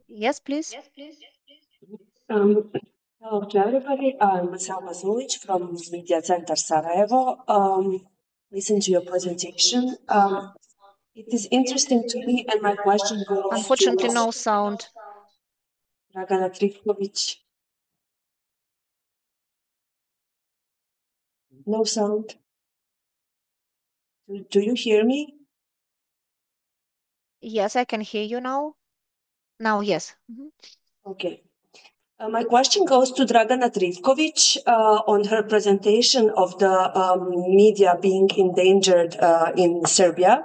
Yes, please. Hello to everybody. I'm Selma Zulic from Media Center Sarajevo. Listen to your presentation. It is interesting to me, and my question goes Unfortunately, to no sound. Dragana Trifkovic. No sound. Do you hear me? Yes, I can hear you now. Now, yes. Okay. My question goes to Dragana Trifkovic on her presentation of the media being endangered in Serbia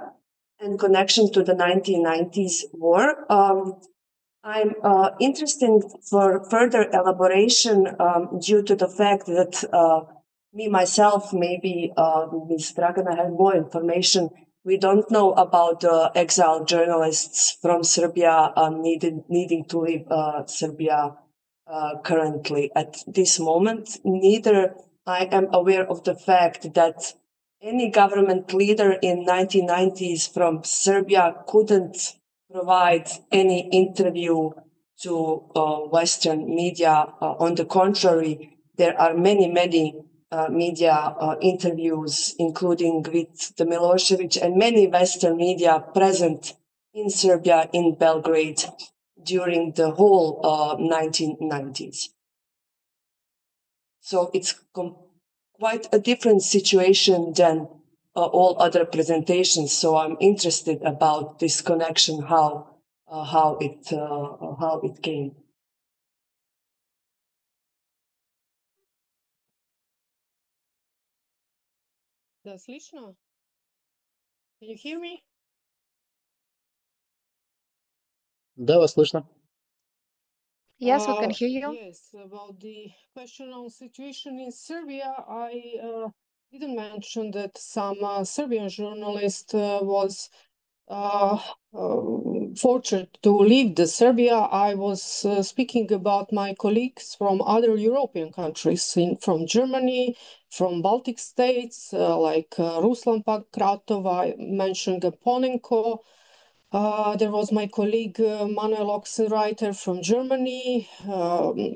in connection to the 1990s war. I'm interested for further elaboration due to the fact that me, myself, maybe Ms. Dragana has more information. We don't know about the exiled journalists from Serbia needing to leave Serbia currently at this moment. Neither I am aware of the fact that any government leader in 1990s from Serbia couldn't provide any interview to Western media. On the contrary, there are many media interviews, including with the Milosevic and many Western media present in Serbia, in Belgrade, during the whole 1990s. So it's quite a different situation than all other presentations. So I'm interested about this connection, how it came. Да, слышно? Can you hear me? Да, вас слышно. Yes, we can hear you. Yes, about the question on situation in Serbia, I didn't mention that some Serbian journalist was fortunate to leave the Serbia, I was speaking about my colleagues from other European countries, from Germany, from Baltic states, like Ruslan Pakratov, I mentioned Ponenko. There was my colleague Manuel Oxenreiter from Germany.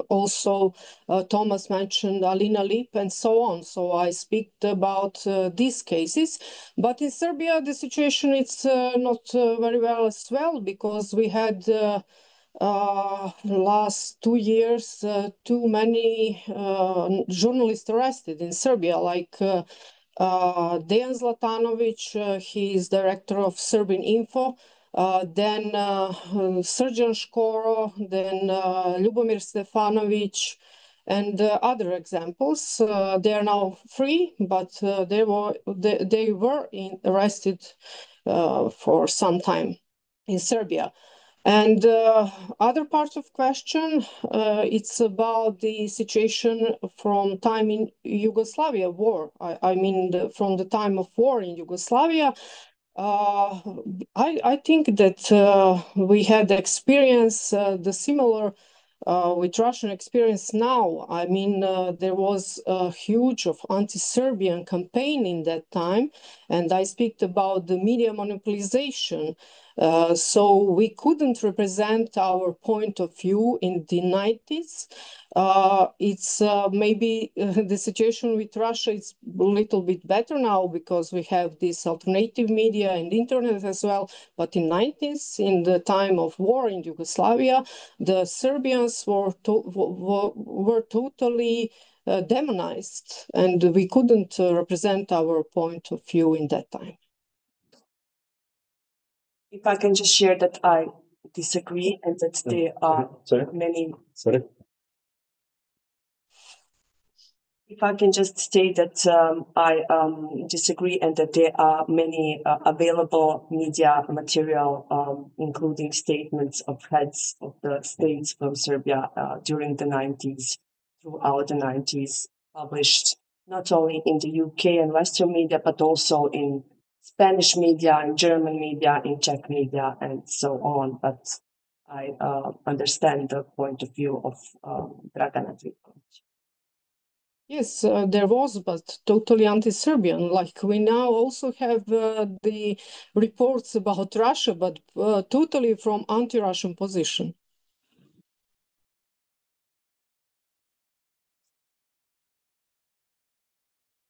Also, Thomas mentioned Alina Lip and so on. So I speak about these cases. But in Serbia, the situation is not very well as well, because we had last 2 years too many journalists arrested in Serbia, like Dejan Zlatanovic, he is director of Serbian Info. Then Srđan Škoro, then Ljubomir Stefanovic, and other examples. They are now free, but they were arrested for some time in Serbia. And other part of question, it's about the situation from time in Yugoslavia war. I mean, from the time of war in Yugoslavia. I think that we had experience the similar with Russian experience now. I mean, there was a huge of anti-Serbian campaign in that time, and I speak about the media monopolization. So we couldn't represent our point of view in the 90s. It's maybe the situation with Russia is a little bit better now, because we have this alternative media and internet as well. But in 90s, in the time of war in Yugoslavia, the Serbians were totally demonized, and we couldn't represent our point of view in that time. If I can just share that I disagree, and that there are many. Sorry. If I can just state that I disagree, and that there are many available media material, including statements of heads of the states from Serbia during the 90s, throughout the 90s, published not only in the UK and Western media, but also in Spanish media, in German media, in Czech media, and so on. But I understand the point of view of Dragana Trivković. Yes, there was, but totally anti-Serbian. Like we now also have the reports about Russia, but totally from anti-Russian position.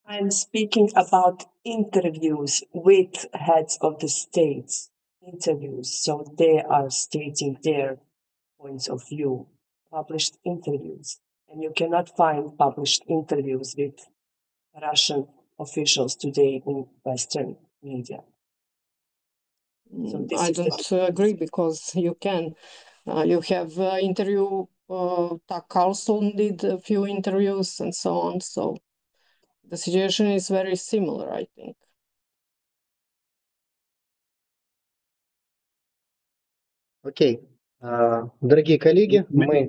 I'm speaking about interviews with heads of the states, interviews. So they are stating their points of view, published interviews. And you cannot find published interviews with Russian officials today in Western media. So I don't agree, because you can. You have interview, Tak Carlson did a few interviews and so on. So the situation is very similar, I think. Окей. Дорогие коллеги, мы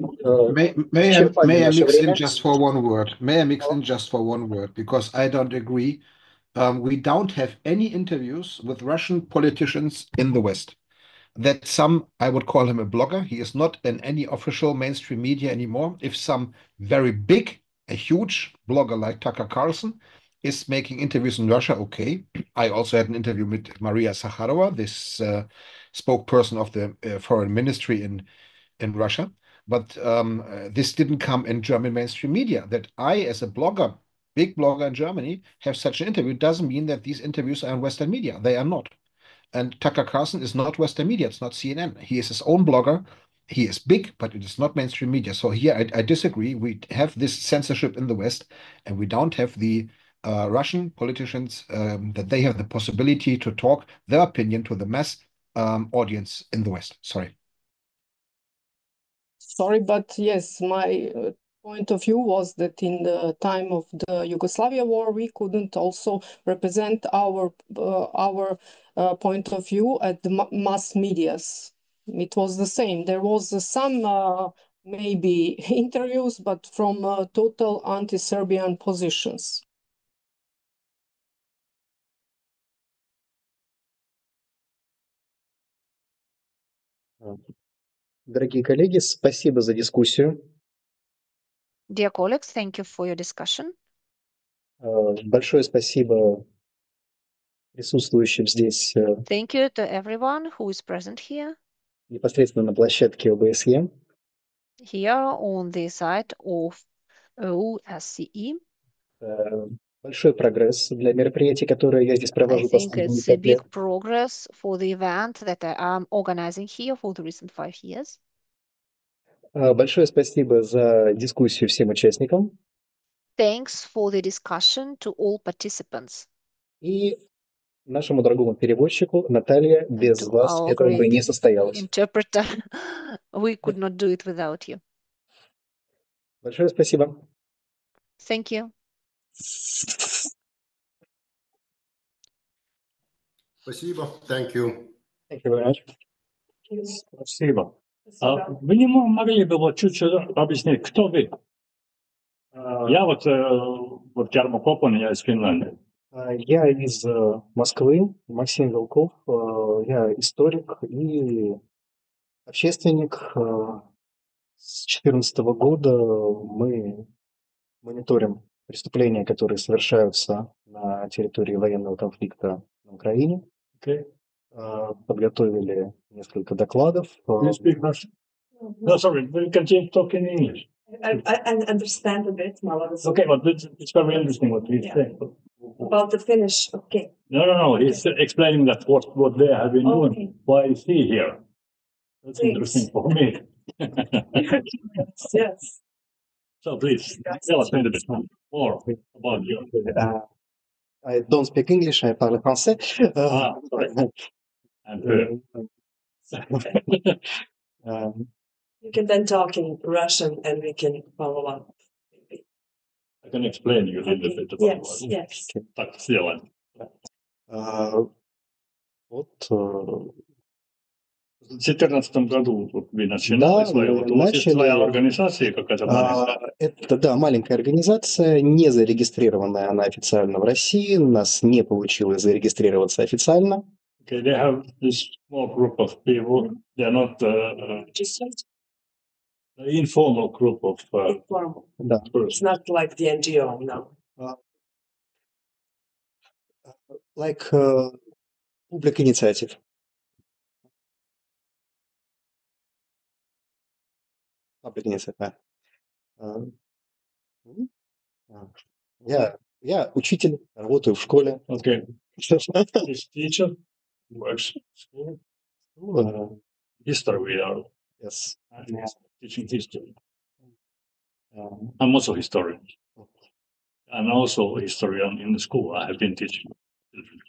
May I исчерпали наше mix in время. just for one word? May I mix in just for one word? Because I don't agree. We don't have any interviews with Russian politicians in the West. That some, I would call him a blogger. He is not in any official mainstream media anymore. If some very big, a huge blogger like Tucker Carlson is making interviews in Russia, okay. I also had an interview with Maria Zakharova, this spokesperson of the foreign ministry in Russia. But this didn't come in German mainstream media. That I, as a blogger, big blogger in Germany, have such an interview doesn't mean that these interviews are in Western media. They are not. And Tucker Carlson is not Western media. It's not CNN. He is his own blogger. He is big, but it is not mainstream media. So here I disagree. We have this censorship in the West, and we don't have the Russian politicians that they have the possibility to talk their opinion to the mass audience in the West. Sorry. Sorry, but yes, my point of view was that in the time of the Yugoslavia war, we couldn't also represent our point of view at the mass medias. It was the same. There was some maybe interviews, but from total anti-Serbian positions. Дорогие коллеги, спасибо за дискуссию. Dear colleagues, thank you for your discussion. Большое спасибо присутствующим здесь Thank you to everyone who is present here непосредственно на площадке ОБСЕ. here on the side of OSCE. Большой прогресс для мероприятий, которые я здесь I провожу think последние it's a 5 лет. big progress for the event that I'm organizing here for the recent 5 years. Большое спасибо за дискуссию всем участникам. Thanks for the discussion to all participants. И нашему дорогому переводчику Наталья, And без to вас our этого бы great не состоялось. interpreter. We could not do it without you. Большое спасибо. Thank you. Спасибо. Thank you. Thank you very much. Спасибо. Вы не могли бы вот чуть-чуть объяснить, кто вы? Я вот Jarmo Koponen, я из Финляндии. Я из Москвы, Максим Вилков. Я историк и общественник. С 2014 года мы мониторим преступления, которые совершаются на территории военного конфликта на Украине. Okay. Подготовили несколько докладов. Do you speak Russian? No, sorry, we can talk in English. I understand a bit, Malas. Okay, but it's very interesting what he's saying. About the Finnish, okay. No. He's explaining that what they have been doing. Why is he here? That's interesting for me. Yes. So please, tell us a little bit more about you. I don't speak English, I parle français. Sorry. And You can then talk in Russian and we can follow up. I can explain you a little bit about Yes. Так сделаем. Вот В 2014 году вы начинали свою, у вас есть своя организация какая-то маленькая? Это, да, маленькая организация, не зарегистрированная она официально в России, нас не получилось зарегистрироваться официально. Okay, they have this small group of people. They are not informal group of Да. It's not like the NGO, no. Like public initiative. Public initiative, да. Я учитель, работаю в школе. Okay. This teacher works in school. History we are. Yes. Teaching history. I'm also historian. I'm also a historian in the school. I have been teaching children.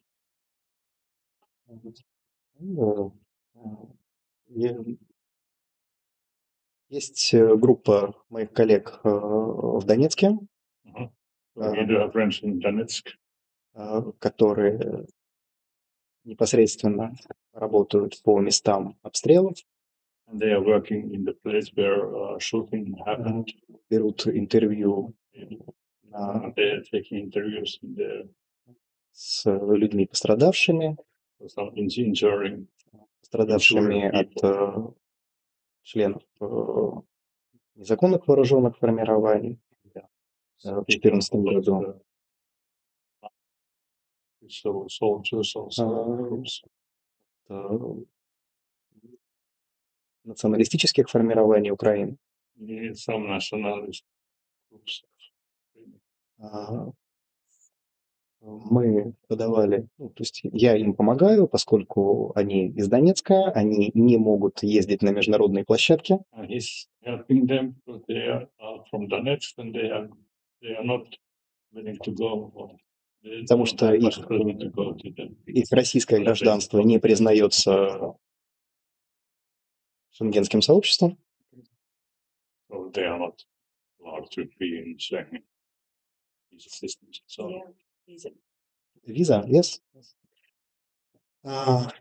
Есть группа моих коллег в Донецке, We do have friends in Donetsk. которые непосредственно работают по местам обстрелов. And they are working in the place where shooting happened. Берут интервью They are taking interviews in the, с людьми пострадавшими, пострадавшими от членов незаконных вооруженных формирований в 2014 году. Националистических формирований Украины. Мы подавали, то есть я им помогаю, поскольку они из Донецка, они не могут ездить на международные площадки. Потому что их российское гражданство не признается шенгенским сообществом. Виза, yes.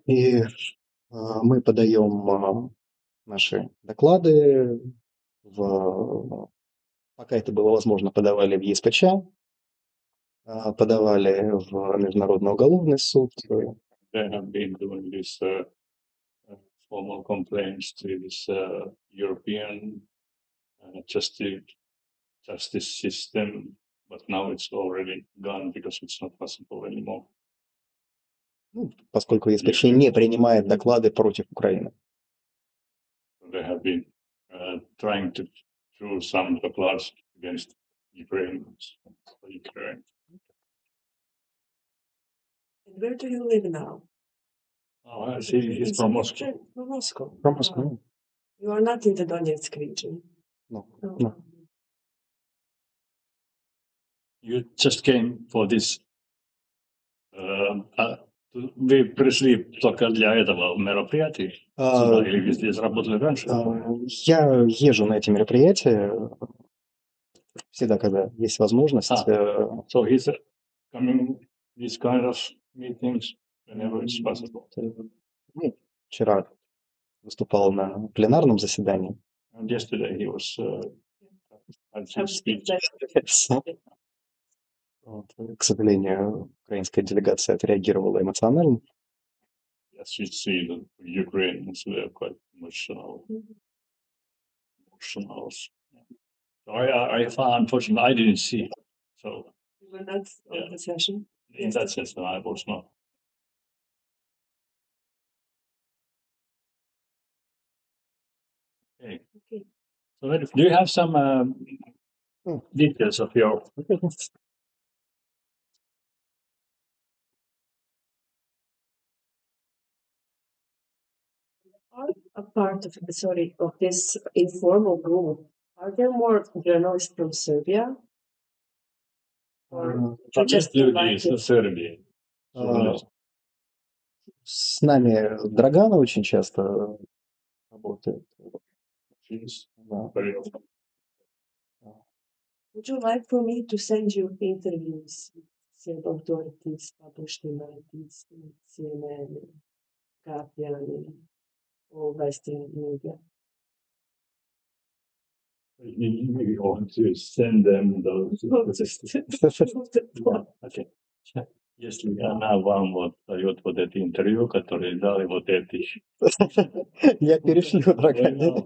И мы подаем наши доклады, пока это было возможно, подавали в ЕСПЧ, подавали в Международный уголовный суд. formal complaints to this European justice system, but now it's already gone because it's not possible anymore. Поскольку ЕСПЧ не принимает доклады против Украины. They have been trying to throw some doclares against Ukraine. Where do you live now? Oh, I see. He's from Moscow. From Moscow. From Moscow. You are not in the Donetsk region. No. You just came for this. Вы пришли только для этого мероприятия? Или вы здесь работали раньше? Я езжу на эти мероприятия всегда, когда есть возможность. So he's coming these kind of meetings whenever it's possible. Вчера выступал на пленарном заседании. And yesterday he was at his speech. К сожалению, украинская делегация отреагировала эмоционально. As you see, the Ukrainians were quite emotional. So I found, unfortunately, I didn't see. So You were not on the session? in that sense, no, I was not. Okay. So do you have some details of your? A part of this informal group, are there more journalists from Serbia? Or Есть люди из Сербии. С нами Драгана очень часто работает. Would you like for me to send you interviews with authorities published in CNN, Guardian, or Western media? You want to send them those? Okay. Если она вам вот дает вот это интервью, которые дали вот эти. Я перешлю Драгане.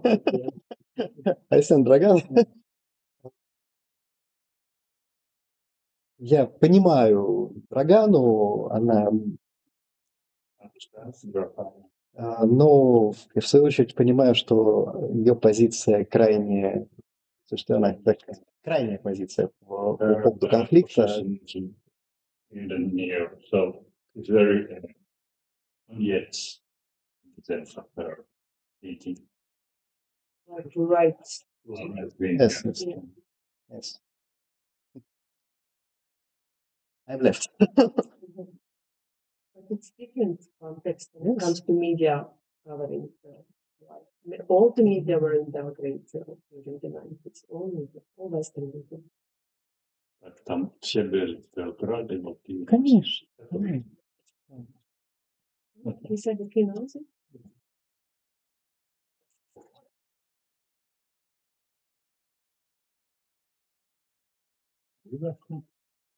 Айсен Драган. Я понимаю Драгану, она... Но в свою очередь понимаю, что ее позиция крайне... Что она крайняя позиция по поводу конфликта. So it's very yes, in the sense of her thinking. Like right. Yes. I've left. But it's different context when it comes to media covering life. All the media were in Belgrade during the 90s. All Western media. Там все были в Белграде, вот и... Конечно. He said that he knows it.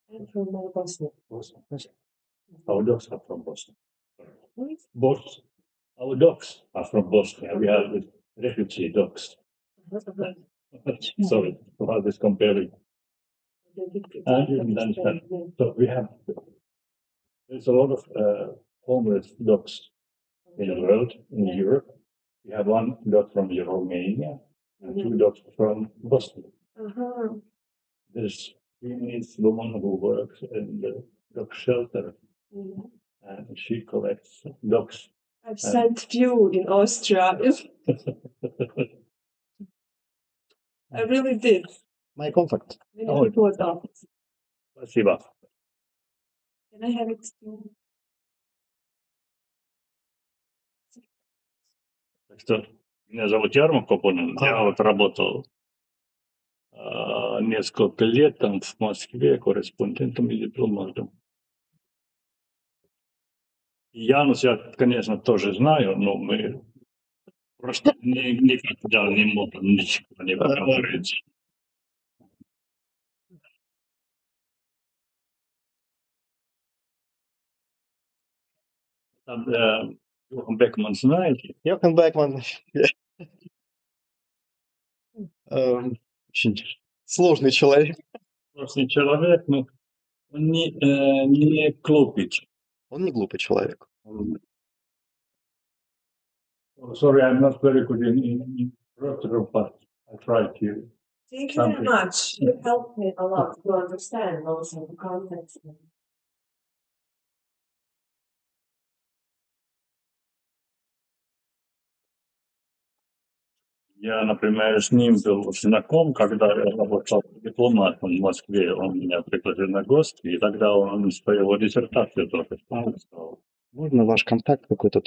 I'm from Bosnia. Our dogs are from Bosnia. Both our dogs are from Bosnia. We have refugee dogs. Sorry for this comparing. I didn't understand. So there's a lot of homeless dogs in the world, in Europe. We have one dog from Romania and two dogs from Bosnia. There's a woman who works in the dog shelter, and she collects dogs. I've sent few in Austria. I really did. My contact. Many people at the office. Спасибо. Can I have it too? Так что, меня зовут Ярмак Копонин. Я вот работал несколько лет там в Москве корреспондентом и дипломатом. Янус я, конечно, тоже знаю, но мы просто никогда не можем ничего не поговорить. Там Johan Beckman знаете? Йохан Бекман очень сложный человек. Просто человек, но он не глупый. Он не глупый человек. Sorry, I'm not very good in Rotterdam, but I try to. Thank you very much. You helped me a lot to understand also the context. Я, например, с ним был знаком, когда я работал дипломатом в Москве. Он меня пригласил на гость, и тогда он свою диссертацию только сказал. Можно ваш контакт какой-то